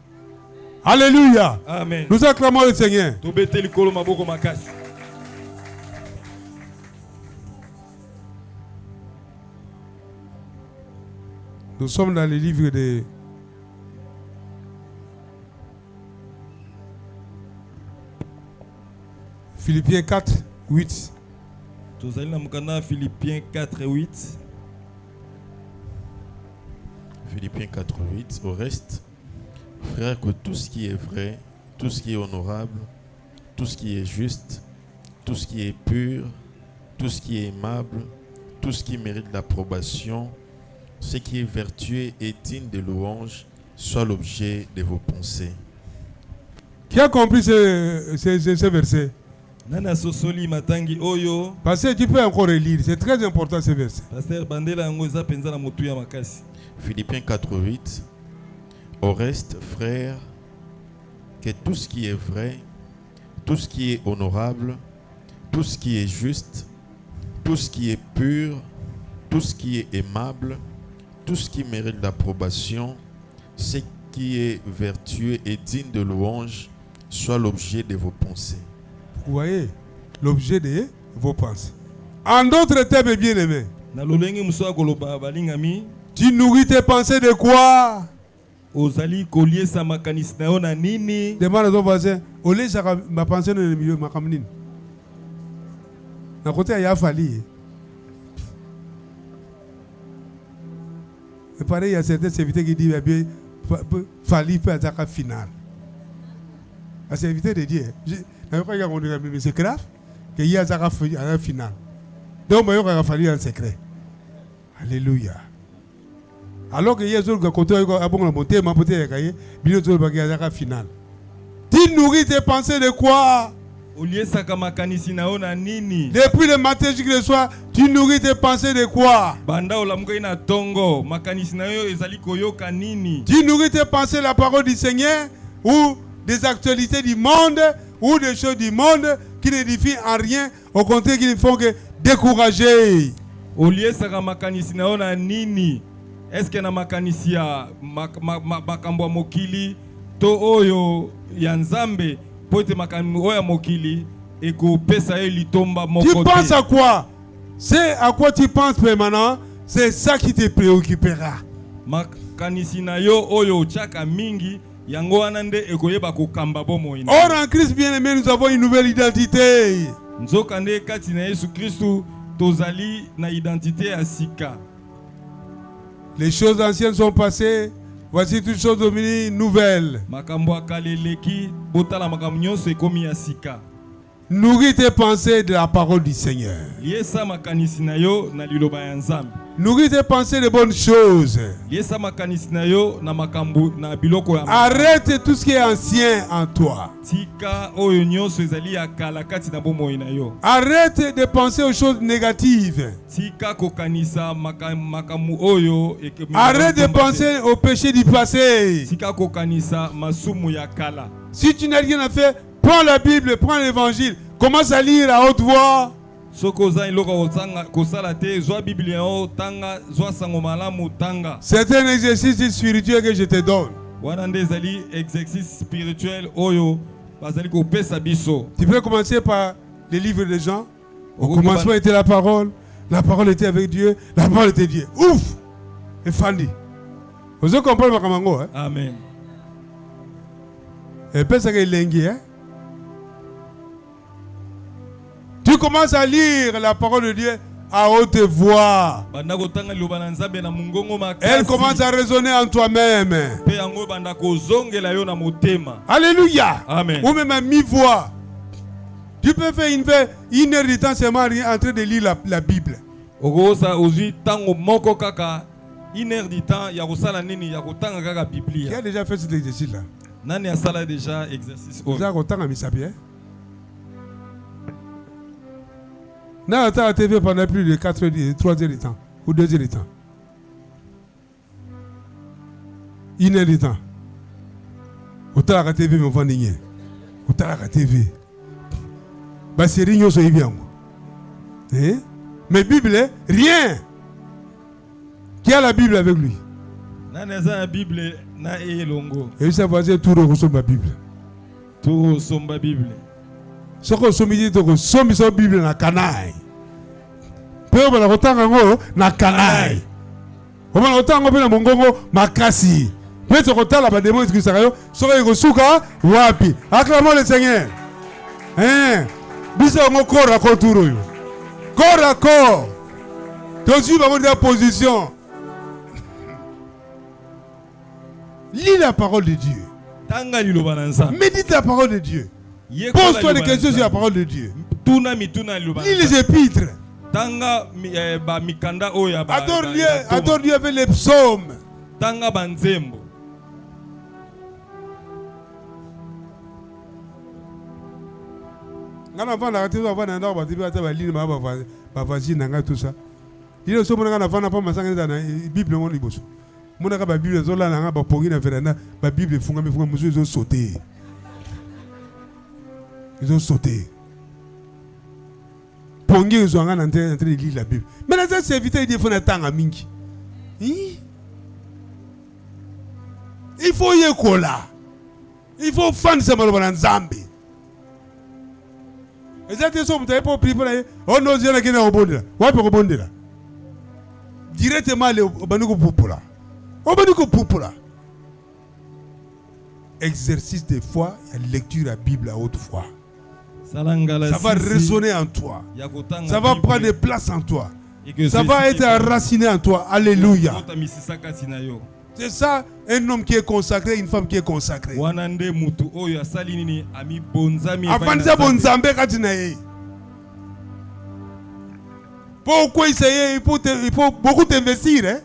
Alléluia. Amen. Nous acclamons le Seigneur. Nous sommes dans le livre de Philippiens 4, 8. Philippiens 4, 8. Philippiens 4, 8. Au reste, frères, que tout ce qui est vrai, tout ce qui est honorable, tout ce qui est juste, tout ce qui est pur, tout ce qui est aimable, tout ce qui mérite l'approbation, ce qui est vertueux et digne de louange, soit l'objet de vos pensées. Qui a compris ce verset? Parce que tu peux encore le lire, c'est très important ce verset. Philippiens 4, 8. Au reste, frères, que tout ce qui est vrai, tout ce qui est honorable, tout ce qui est juste, tout ce qui est pur, tout ce qui est aimable, tout ce qui mérite d'approbation, ce qui est vertueux et digne de louange, soit l'objet de vos pensées. Vous voyez, l'objet de vos pensées. En d'autres termes, bien aimé, tu nourris tes pensées de quoi? Demande à ton voisin, au lieu de ma pensée dans le milieu, ma caméline. D'un côté, il y a Fali. Et pareil, il y a certains serviteurs qui disent, Fali peut attaquer la finale. La serviteur de Dieu. Mais c'est grave qu'il y ait un final. Donc, il y a fallu un secret. Alléluia. Alors que il y a un côté qui a monté, ma potée, il y a un final. Tu nourris tes pensées de quoi? Depuis le matin jusqu'au le soir, tu nourris tes pensées de quoi? Tu nourris tes pensées de la parole du Seigneur ou des actualités du monde ou des choses du monde qui n'édifient en rien, au contraire qui ne font que décourager. Est-ce que na makanisi ya makambo mokili to oyo ya nzambe pote makambo oya mokili et ko pesa litomba mokote? Tu penses à quoi? C'est à quoi tu penses permanent? C'est ça qui te préoccupera. Makanisi na yo oyo chaka mingi yango wanande ekoyeba ko kamba bomo ina. Or en Christ bien-aimé, nous avons une nouvelle identité. Nzokande kati na Yesu Kristu tozali na identité ya sika. Les choses anciennes sont passées. Voici toutes choses devenues nouvelles. Nourris tes pensées de la parole du Seigneur. Nourris tes pensées de bonnes choses. Arrête tout ce qui est ancien en toi. Arrête de penser aux choses négatives. Arrête de penser au péché du passé. Si tu n'as rien à faire, prends la Bible, prends l'évangile. Commence à lire à haute voix. C'est un exercice spirituel que je te donne. Tu peux commencer par les livres des gens. Au commencement était la parole était avec Dieu, la parole était Dieu. Ouf! Et Fandi. Vous comprenez ma camango, hein? Amen. Et puis ça que l'engue, hein? Tu commences à lire la parole de Dieu à haute voix. Elle commence à résonner en toi-même. Alléluia. Amen. Ou même à mi-voix. Tu peux faire une heure de temps seulement en train de lire la Bible. Qui a déjà fait cet exercice-là? Vous avez mis ça bien? N'a atteint la TV pendant plus de 4 heures, 3 heures de temps, ou 2 heures de temps. 1 heure de temps. Autant la TV me vend rien. Autant la TV. Bah c'est rien sur bien. Mais Bible, rien. Qui a la Bible avec lui? Et ça va dire tout ressemble à la Bible. Tout ressemble à la Bible. Ce qu'on somme dit que somme sur Bible na canaille. Peu on va rotanga ngo na canaille. On va rotanga pe na mongongo makasi. Peu ce rotala ba démon qui sarayo soko ikosuka wapi. Acclamons le Seigneur. Bisa ngo corps à corps touro yo. Corps à corps. Donc va monter en position. Lis la parole de Dieu. Médite la parole de Dieu. Pose-toi des questions sur la parole de Dieu. Lis les épîtres. Adore Dieu avec les psaumes. Ils ont sauté. Pongi, ils sont en train de lire la Bible. Mais là, c'est éviter de faire un temps à Mingi. Il faut y aller là. Il faut faire ça dans Zambie. Et ça, c'est ça, vous n'avez pas pris pour aller. Oh non, je n'ai pas rebondir. Ouais, pour rebondir. Directement, au Banouko Poupoula. Au Banouko Poupoula. Exercice de foi, lecture à la Bible à haute voix. Ça va résonner en toi. Ça va prendre de place en toi. Ça va être enraciné en toi. Alléluia. C'est ça, un homme qui est consacré, une femme qui est consacrée. Pourquoi essayer? Il faut beaucoup t'investir.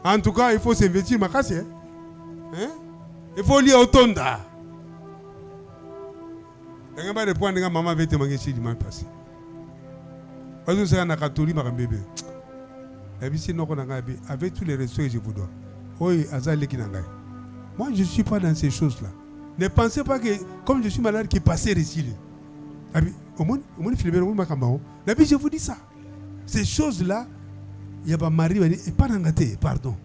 En tout cas, il faut s'investir. Il faut lire autant d'art. Je ne sais pas de point que maman avait te manqué dimanche passé. Parce que c'est un catholique, ma bébé. Avec tous les restos que je vous donne. Moi, je ne suis pas dans ces choses-là. Ne pensez pas que, comme je suis malade, qui passait ici. Je vous dis ça. Ces choses-là, il y a pas mari, et pas d'engaté, pardon.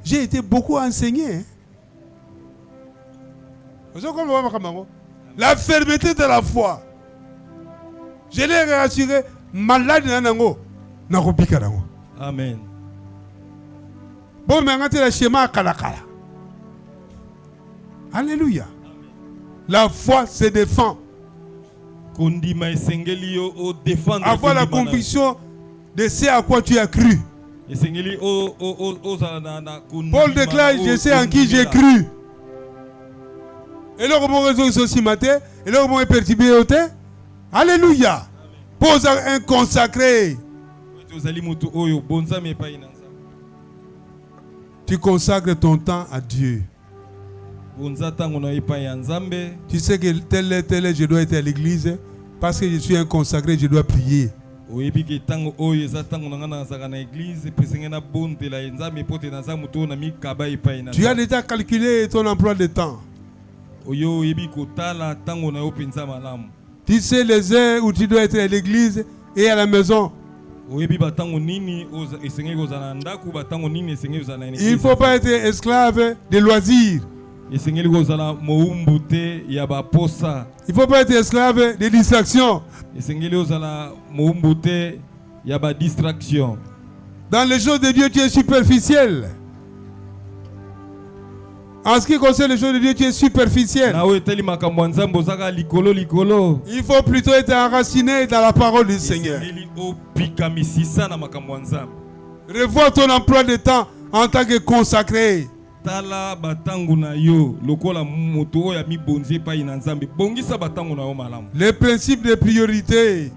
J'ai été beaucoup enseigné. La fermeté de la foi. Je l'ai rassuré, malade nango, nakopika nango. Amen. Bon, mais on a le schéma kalakala. Alléluia. La foi se défend. Avoir la conviction de ce à quoi tu as cru. Paul déclare, je sais en qui j'ai cru. Et là, comment raison aussi matin, et là, comment est perturbé au thé. Alléluia. Pose un consacré. Tu consacres ton temps à Dieu. Tu sais que tel, je dois être à l'église. Parce que je suis un consacré, je dois prier. Tu as déjà calculé ton emploi de temps. Tu sais les heures où tu dois être à l'église et à la maison. Il ne faut pas être esclave des loisirs. Il ne faut pas être esclave des distractions. Dans les choses de Dieu, tu es superficiel. En ce qui concerne les choses de Dieu, tu es superficiel. Il faut plutôt être enraciné dans la parole du Seigneur. Revois ton emploi de temps en tant que consacré. Les principes de priorité.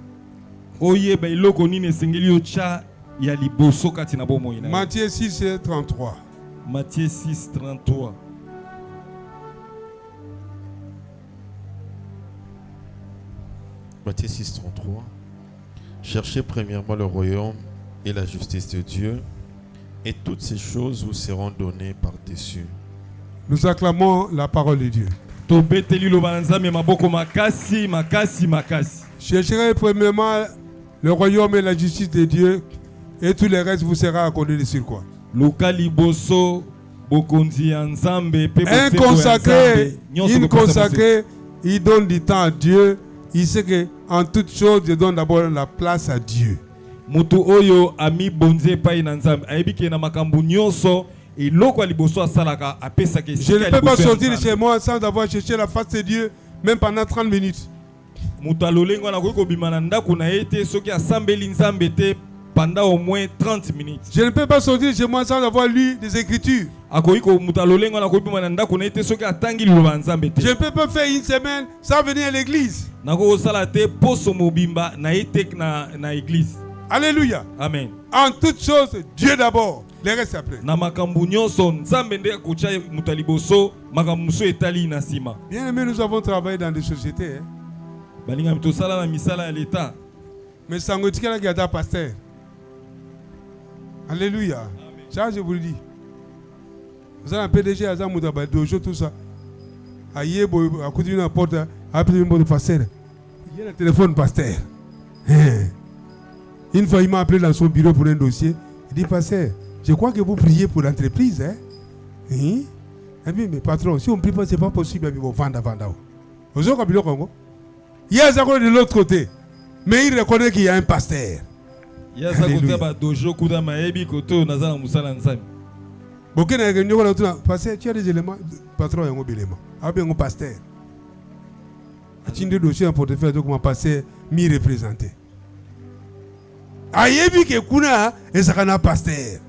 Matthieu 6, 33. Matthieu 6, 33. Matthieu 6, 33. Cherchez premièrement le royaume et la justice de Dieu, et toutes ces choses vous seront données par-dessus. Nous acclamons la parole de Dieu. Cherchez premièrement le royaume et la justice de Dieu, et tout le reste vous sera accordé sur quoi? Un consacré, une consacrée, il donne du temps à Dieu. Il sait que en toute chose, je donne d'abord la place à Dieu. Je ne peux pas sortir de chez moi sans avoir cherché la face de Dieu, même pendant 30 minutes. Pendant au moins 30 minutes. Je ne peux pas sortir de chez moi sans avoir lu des Écritures. Je ne peux pas faire une semaine sans venir à l'église. Alléluia. Amen. En toutes choses, Dieu d'abord, les restes après. Bien aimé, nous avons travaillé dans des sociétés. Mais sans que tu aies un pasteur. Alléluia. Ça, je vous le dis. Vous avez un PDG, vous avez un dojo, tout ça. Aïe, à côté de la porte, appelé le pasteur. Il y a le téléphone, pasteur. Une fois, il m'a appelé dans son bureau pour un dossier. Il dit, pasteur, je crois que vous priez pour l'entreprise. Eh bien, mais patron, si on ne prie pas, ce n'est pas possible. Ils vont vendre. Vous avez vu Congo? Il y a un de l'autre côté. Mais il reconnaît qu'il y a un pasteur. Il y a un dojo kuda maebi koto nazana musala nzambe. Bokena nyo la tuna pasteur, tu as des éléments patron yango belema. Abi yango pasteur. Atinde dossier en portefeuille donc ma pasteur mi représenté. Ayebi ke kuna ezakana pasteur.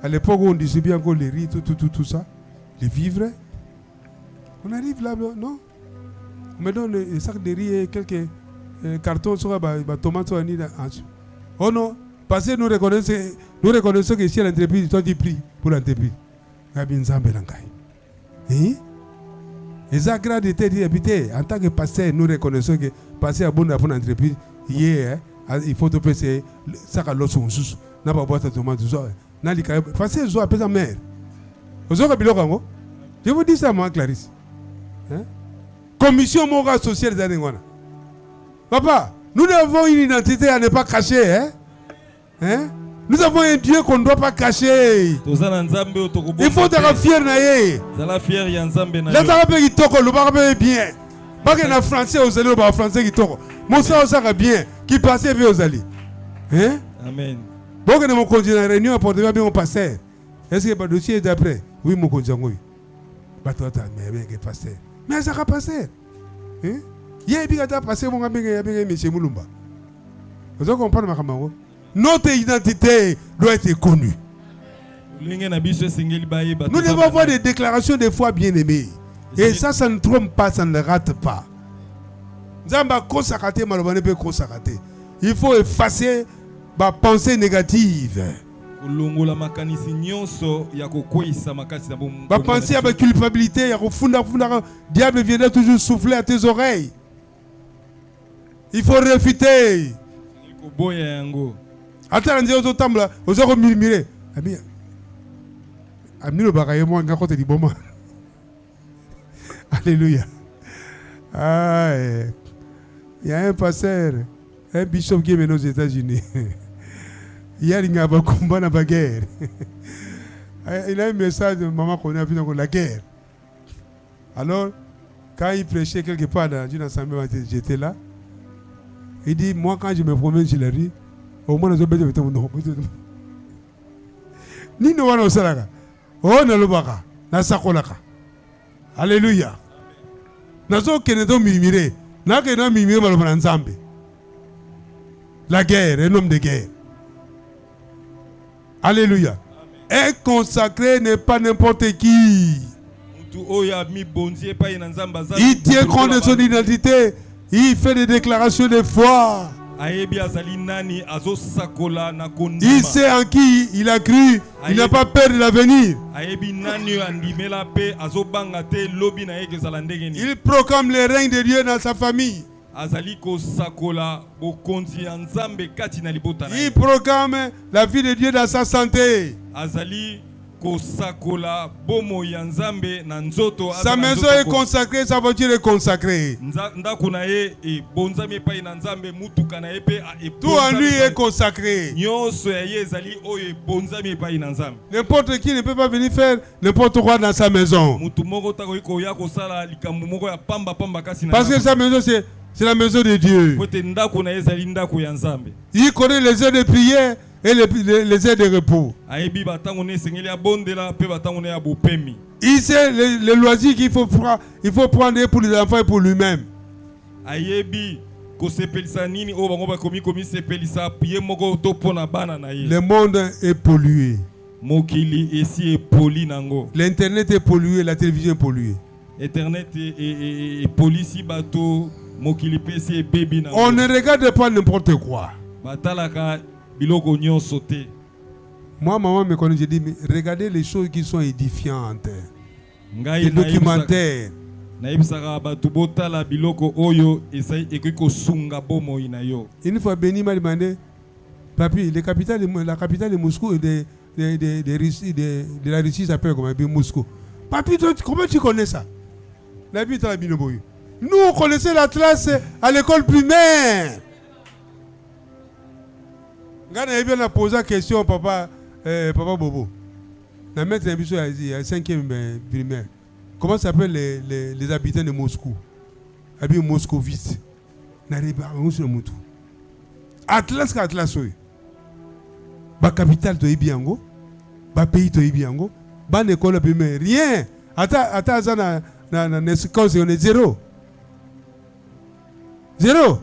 À l'époque où on distribuait encore les riz, tout ça, les vivres. On arrive là, non? On me donne un sac de riz et quelques cartons sur la tomate. Oh non, parce que nous reconnaissons que ici l'entreprise, toi tu pries pour l'entreprise. Et ça grade était habité. En tant que pasteur, nous reconnaissons que passer à bonne pour l'entreprise, il faut te passer ça à l'autre sous. N'a pas boire ta tomate. Parce que je appelle sa mère. Je vous dis ça, moi, Clarisse. Commission morale sociale d'Anengwana. Papa, nous avons une identité à ne pas cacher. Nous avons un Dieu qu'on ne doit pas cacher. Il faut être fier. Bien. Pas que les Français aux alliés, les Français qui tournent. Mon sang bien, qui passait bien aux alliés. Amen. Bon, que mon conduit à la réunion pour bien mon pasteur. Est-ce que le dossier est après? Oui, mon conduit. Oui. Mais bien pasteur. Mais ça va passer. Il y a un peu passé mon ami M. Moulumba. Vous comprenez ma camarade? Notre identité doit être connue. Nous devons avoir des déclarations de foi bien-aimées. Et ça ne trompe pas, ça ne rate pas. Il faut effacer ma pensée négative. Ma pensée à ma culpabilité, le diable viendra toujours souffler à tes oreilles. Il faut réfuter. Attends, on va vous murmurer. Alléluia. Il y a un pasteur, un bishop qui est venu aux États-Unis. Il y a un combat dans la guerre. Il a un message de maman qu'on a vu dans la guerre. Alors, quand il prêchait quelque part dans une assemblée, j'étais là. Il dit, moi quand je me promène sur la rue, au moins je vais te dire, ni nous allons salaga, oh nalobaka, na sakolaka. Alléluia. Nazo kenedo mimire, na kenedo mimire malobana nzambe. La guerre, un homme de guerre. Alléluia. Un consacré n'est pas n'importe qui. Il tient compte de son identité. Il fait des déclarations de foi. Il sait en qui il a cru. Il n'a pas peur de l'avenir. Il proclame le règne de Dieu dans sa famille. Il proclame la vie de Dieu dans sa santé. Sa maison est consacrée, sa voiture est consacrée. Tout en lui est consacré. N'importe qui ne peut pas venir faire n'importe quoi dans sa maison. Parce que sa maison c'est la maison de Dieu. Il connaît les heures de prière et les heures de repos. Il sait les loisirs qu'il faut prendre, pour les enfants et pour lui-même. Le monde est pollué. L'internet est pollué, la télévision est polluée. On ne regarde pas n'importe quoi. Moi, maman me connaît, je dis, mais regardez les choses qui sont édifiantes. Les documentaires. Une fois, Béni m'a demandé, papi, la capitale de Moscou et de la Russie s'appelle comment? Moscou. Papi, comment tu connais ça? Nous, on connaissait l'Atlas à l'école primaire. Quand on a posé la question, papa Bobo, la maître a dit à la 5e primaire, comment s'appellent les habitants de Moscou? Habitants moscovites. Atlas, oui. La capitale de Ibiango, le pays de Ibiango, l'école primaire, rien. Attends, on est zéro. Zéro.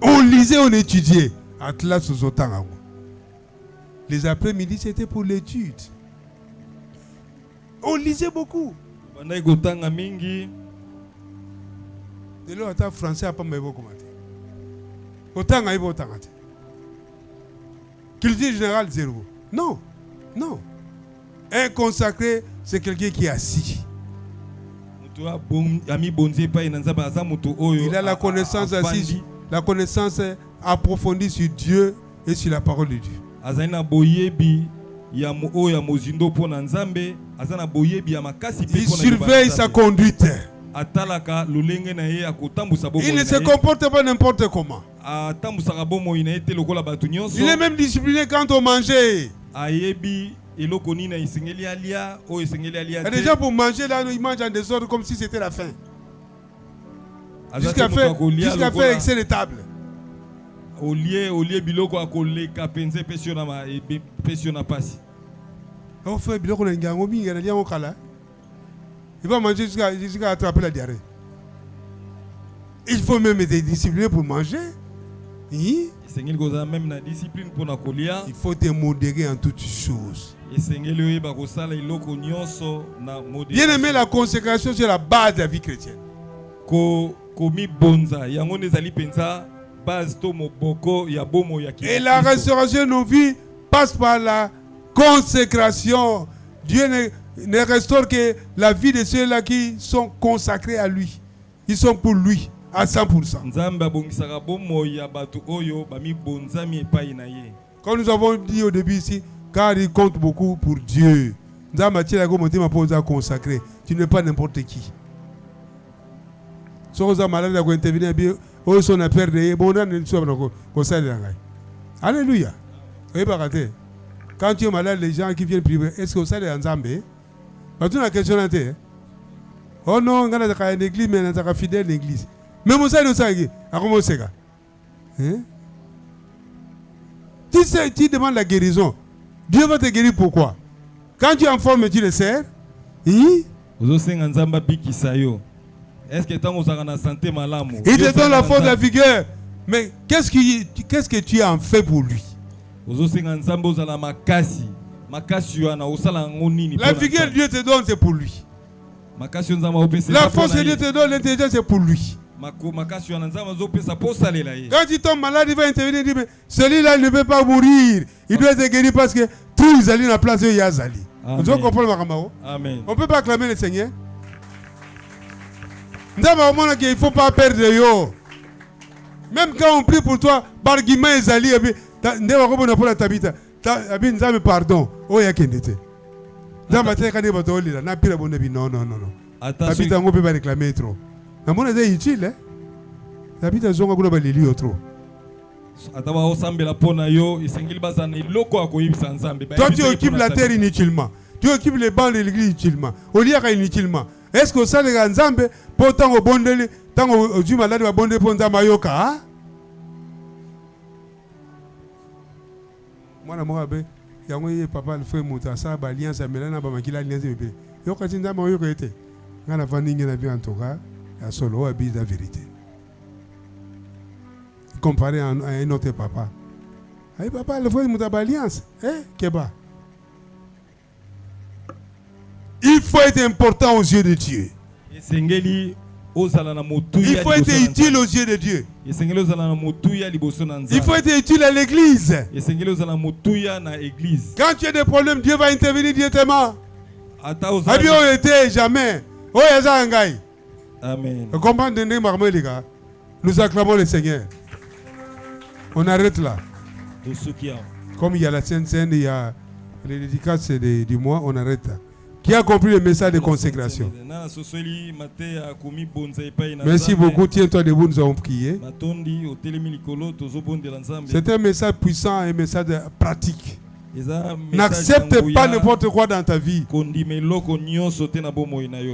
On lisait, on étudiait. Atlas aux autant. Les après-midi, c'était pour l'étude. On lisait beaucoup. De là, le français n'a pas commenté. Autant à autant. Culture générale, zéro. Non. Non. Un consacré, c'est quelqu'un qui est assis. Il a la connaissance assise, la connaissance approfondie sur Dieu et sur la parole de Dieu. Il surveille sa conduite. Il ne se comporte pas n'importe comment. Il est même discipliné quand on mangeait. Et déjà pour manger là, il mange en désordre comme si c'était la faim. Jusqu'à faire excès de table. Il va manger jusqu'à attraper la diarrhée. Il faut même être discipliné pour manger. Il faut te modérer en toutes choses. Bien aimé, la consécration, c'est la base de la vie chrétienne. Et la restauration de nos vies passe par la consécration. Dieu ne restaure que la vie de ceux-là qui sont consacrés à lui. Ils sont pour lui à 100%. Comme nous avons dit au début ici, car il compte beaucoup pour Dieu. Tu n'es pas n'importe qui. Alléluia. Quand tu es malade, les gens qui viennent prier, est-ce que vous savez en Zambie? Tu as la question là. Oh non, on a une église, mais on a fidèle l'église. Mais vous savez, comment c'est ça? Tu demandes la guérison. Dieu va te guérir pourquoi? Quand tu es en forme, tu le sers. Est-ce que tu as la santé malade? Il te donne la force, la vigueur. Mais qu'est-ce que tu as fait pour lui? La vigueur Dieu te donne, c'est pour lui. La force que Dieu te donne, l'intelligence, c'est pour lui. Quand tu tombes malade, il va intervenir et dire, mais celui-là ne peut pas mourir. Il doit être guéri parce que tout ils allaient dans la place de Yazali. On doit comprendre Amen. On ne peut pas acclamer le Seigneur. Il ne faut pas perdre yo. Même quand on prie pour toi, Barguima Yazali, pardon. Oh, il y a qui n'était. Non. Tabita on peut pas réclamer trop. Na mona c'est utile hein. Tabita zonga kuna balili trop. Toi tu occupes la terre inutilement. Tu occupes les bancs de l'église inutilement. Oliaka inutilement. Est-ce que ça les Nzambe pourtant au bondeli tant au du malade va bondé pour Nzamba yoka? Moi na moi be yango papa le frère monta ça ba alliance melana ba makila alliance be. Yoka Nzamba yoka était. Ngana vaninga na bien en tout cas. Solo habille la vérité. Comparé à un autre papa. Aïe papa, le frère de alliance. Keba. Il faut être important aux yeux de Dieu. Il faut être utile aux yeux de Dieu. Il faut être utile à l'église. Quand tu as des problèmes, Dieu va intervenir directement. Abio était jamais. Oh Yazangai. Amen. Nous acclamons le Seigneur. On arrête là. Comme il y a la Sainte Seine, il y a Les dédicaces du mois, on arrête. Qui a compris le message de consécration? Merci beaucoup. Tiens-toi debout, nous avons prié. C'est un message puissant, un message pratique. N'accepte pas n'importe quoi dans ta vie.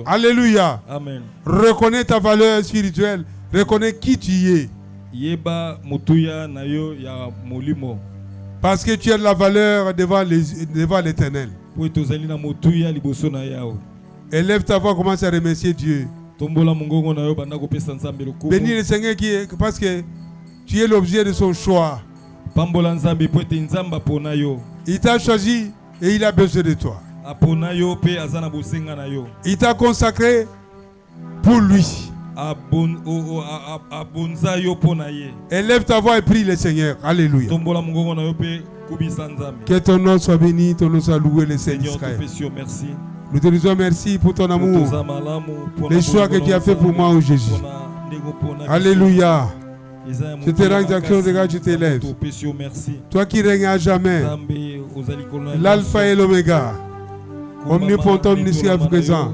Alléluia. Amen. Reconnais ta valeur spirituelle. Reconnais qui tu es. Parce que tu as de la valeur devant l'Éternel. Élève ta voix, commence à remercier Dieu. Bénis le Seigneur parce que tu es l'objet de son choix. Il t'a choisi et il a besoin de toi. Il t'a consacré pour lui. Élève ta voix et prie le Seigneur. Alléluia. Que ton nom soit béni, ton nom soit loué, le Seigneur d'Israël. Nous te disons merci pour ton amour, les choix que tu as fait pour moi, oh Jésus. Alléluia. Je te rends action de grâce, je t'élève. Toi qui règnes à jamais, l'alpha et l'oméga, omnipotent, omniscient, présent.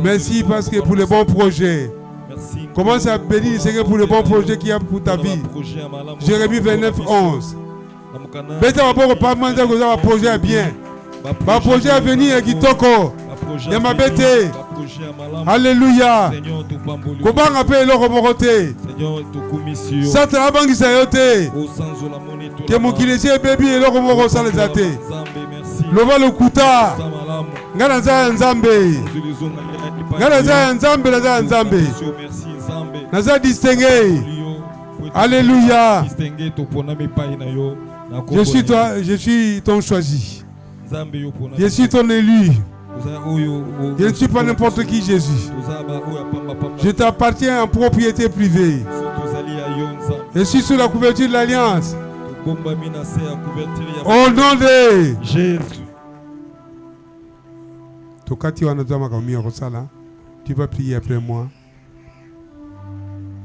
Merci parce que pour les bons projets. Commence à bénir le Seigneur pour les bons projets qu'il y a pour ta vie. Jérémie 29, 11. Bête à rapport au parlement de un projet bien. Un projet à venir qui toko. Il m'a bêté. Alléluia. Comment rappeler le remoroté? Ça te rabangi sayote. Que mon kilésé bébé et le remoro sans les athées. Lova le kuta. Nganaza nzambe. Nganaza nzambe naza nzambe. Naza distingué. Alléluia. Je suis ton choisi. Je suis ton élu. Je ne suis pas n'importe qui, Jésus. Je t'appartiens en propriété privée. Je suis sous la couverture de l'Alliance. Au nom de Jésus. Tu vas prier après moi.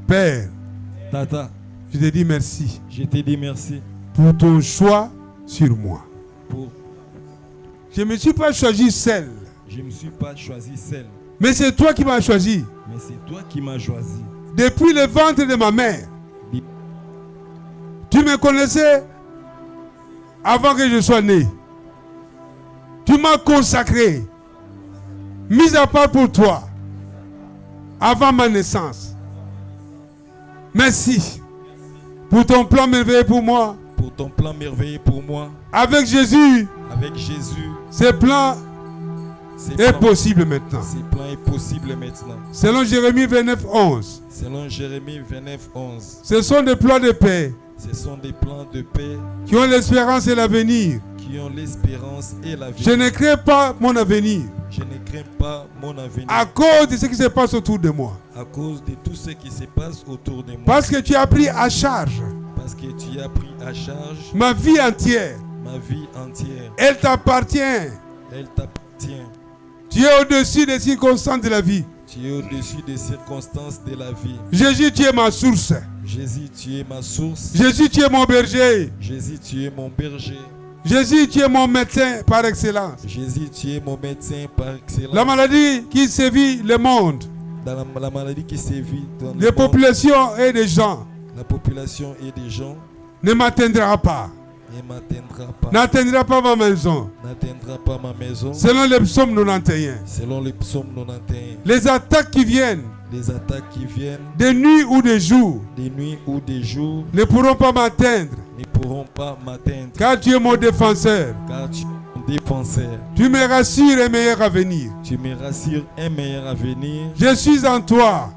Père, Tata, je te dis merci. Je te dis merci pour ton choix sur moi. Pour... Je ne me suis pas choisi seul. Je ne me suis pas choisi seul. Mais c'est toi qui m'as choisi. Mais c'est toi qui m'as choisi. Depuis le ventre de ma mère. Tu me connaissais avant que je sois né. Tu m'as consacré, mis à part pour toi, avant ma naissance. Merci pour ton plan merveilleux pour moi. Pour ton plan merveilleux pour moi. Avec Jésus. Avec Jésus. Ce plan est possible maintenant. Ce plan est possible maintenant. Selon Jérémie 29, 11. Selon Jérémie 29, 11. Ce sont des plans de paix. Ce sont des plans de paix. Qui ont l'espérance et l'avenir. Qui ont l'espérance et l'avenir. Je ne crains pas mon avenir. Je ne crains pas mon avenir. À cause de ce qui se passe autour de moi. À cause de tout ce qui se passe autour de moi. Parce que tu as pris à charge. Parce que tu as pris à charge. Ma vie entière. Ma vie entière. Elle t'appartient. Elle t'appartient. Tu es au-dessus des circonstances de la vie. Tu es au-dessus des circonstances de la vie. Jésus, tu es ma source. Jésus, tu es ma source. Jésus, tu es mon berger. Jésus, tu es mon berger. Jésus, tu es mon médecin par excellence. Jésus, tu es mon médecin par excellence. La maladie qui sévit le monde. Dans la maladie qui sévit dans les populations et des gens. La population et des gens. Ne m'atteindra pas. N'atteindra pas ma maison. N'atteindra pas ma maison. Selon les psaumes 91. Selon les psaumes 91. Les attaques qui viennent. Les attaques qui viennent. De nuit ou de jour. De nuit ou de jour. Ne pourront pas m'atteindre. Ne pourront pas m'atteindre. Car tu es mon défenseur. Car tu es mon défenseur. Tu me rassures un meilleur avenir. Tu me rassures un meilleur avenir. Je suis en toi.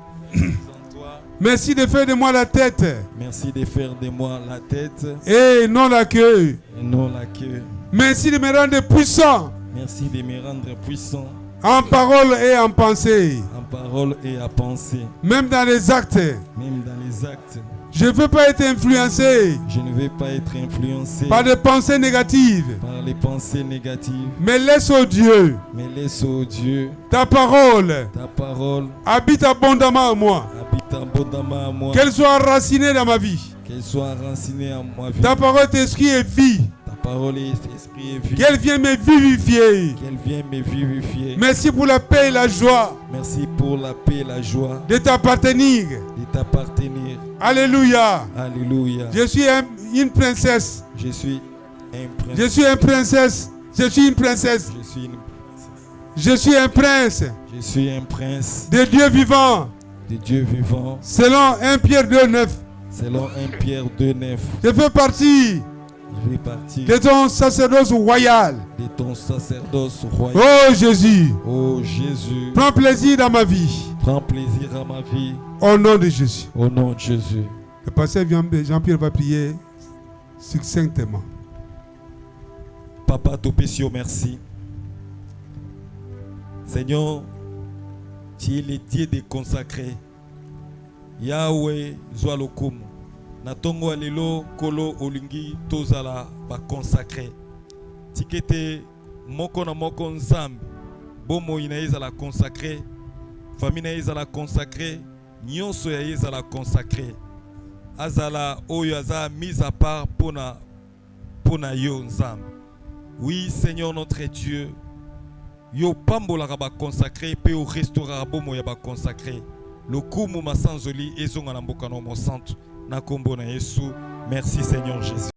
Merci de faire de moi la tête. Merci de faire de moi la tête. Et non la queue. Et non la queue. Merci de me rendre puissant. Merci de me rendre puissant. En parole et en pensée. En parole et à penser. Même dans les actes. Même dans les actes. Je ne veux pas être influencé. Je ne veux pas être influencé. Par des pensées négatives. Par les pensées négatives. Mais laisse au Dieu. Mais laisse au Dieu. Ta parole. Ta parole. Habite abondamment en moi. Habite abondamment en moi. Qu'elle soit enracinée dans ma vie. Qu'elle soit enracinée en ma vie. Ta parole est esprit et vie. Ta parole est esprit et vie. Qu'elle vienne me vivifier. Qu'elle vienne me vivifier. Merci pour la paix et la joie Merci pour la paix et la joie de t'appartenir. de t'appartenir. Alléluia. Alléluia. Je suis une princesse. Je suis un prince. Je suis une princesse. Je suis une princesse. Je suis une princesse. Je suis un prince Je suis un prince de Dieu vivant. de Dieu vivant. Selon 1 Pierre 2,9. Selon 1 Pierre 2,9. Je fais partie Je vais partir de ton sacerdoce royal. de ton sacerdoce royal. Oh Jésus, Oh Jésus, prends plaisir dans ma vie. prends plaisir à ma vie. Au nom de Jésus. Au nom de Jésus. Le pasteur Jean-Pierre va prier succinctement. Papa Topesio, merci. Seigneur, tu es le Dieu des consacrés. Yahweh Zoalokum. Natongo alelo kolo olingi tozala ba consacré. Tikete moko na moko nzambe. Bomo inaeza la consacré. Famille naeza la consacré. Nyonso ya yeza la consacré. Azala oyo aza mise à part pona yo nzambe. Oui, Seigneur notre Dieu. Yo pambola ba consacré pe au restaurera bomo ya ba consacré. Le kumu masanzoli ezonga na mboka no mo santo na kombo na Yesu. Merci Seigneur Jésus.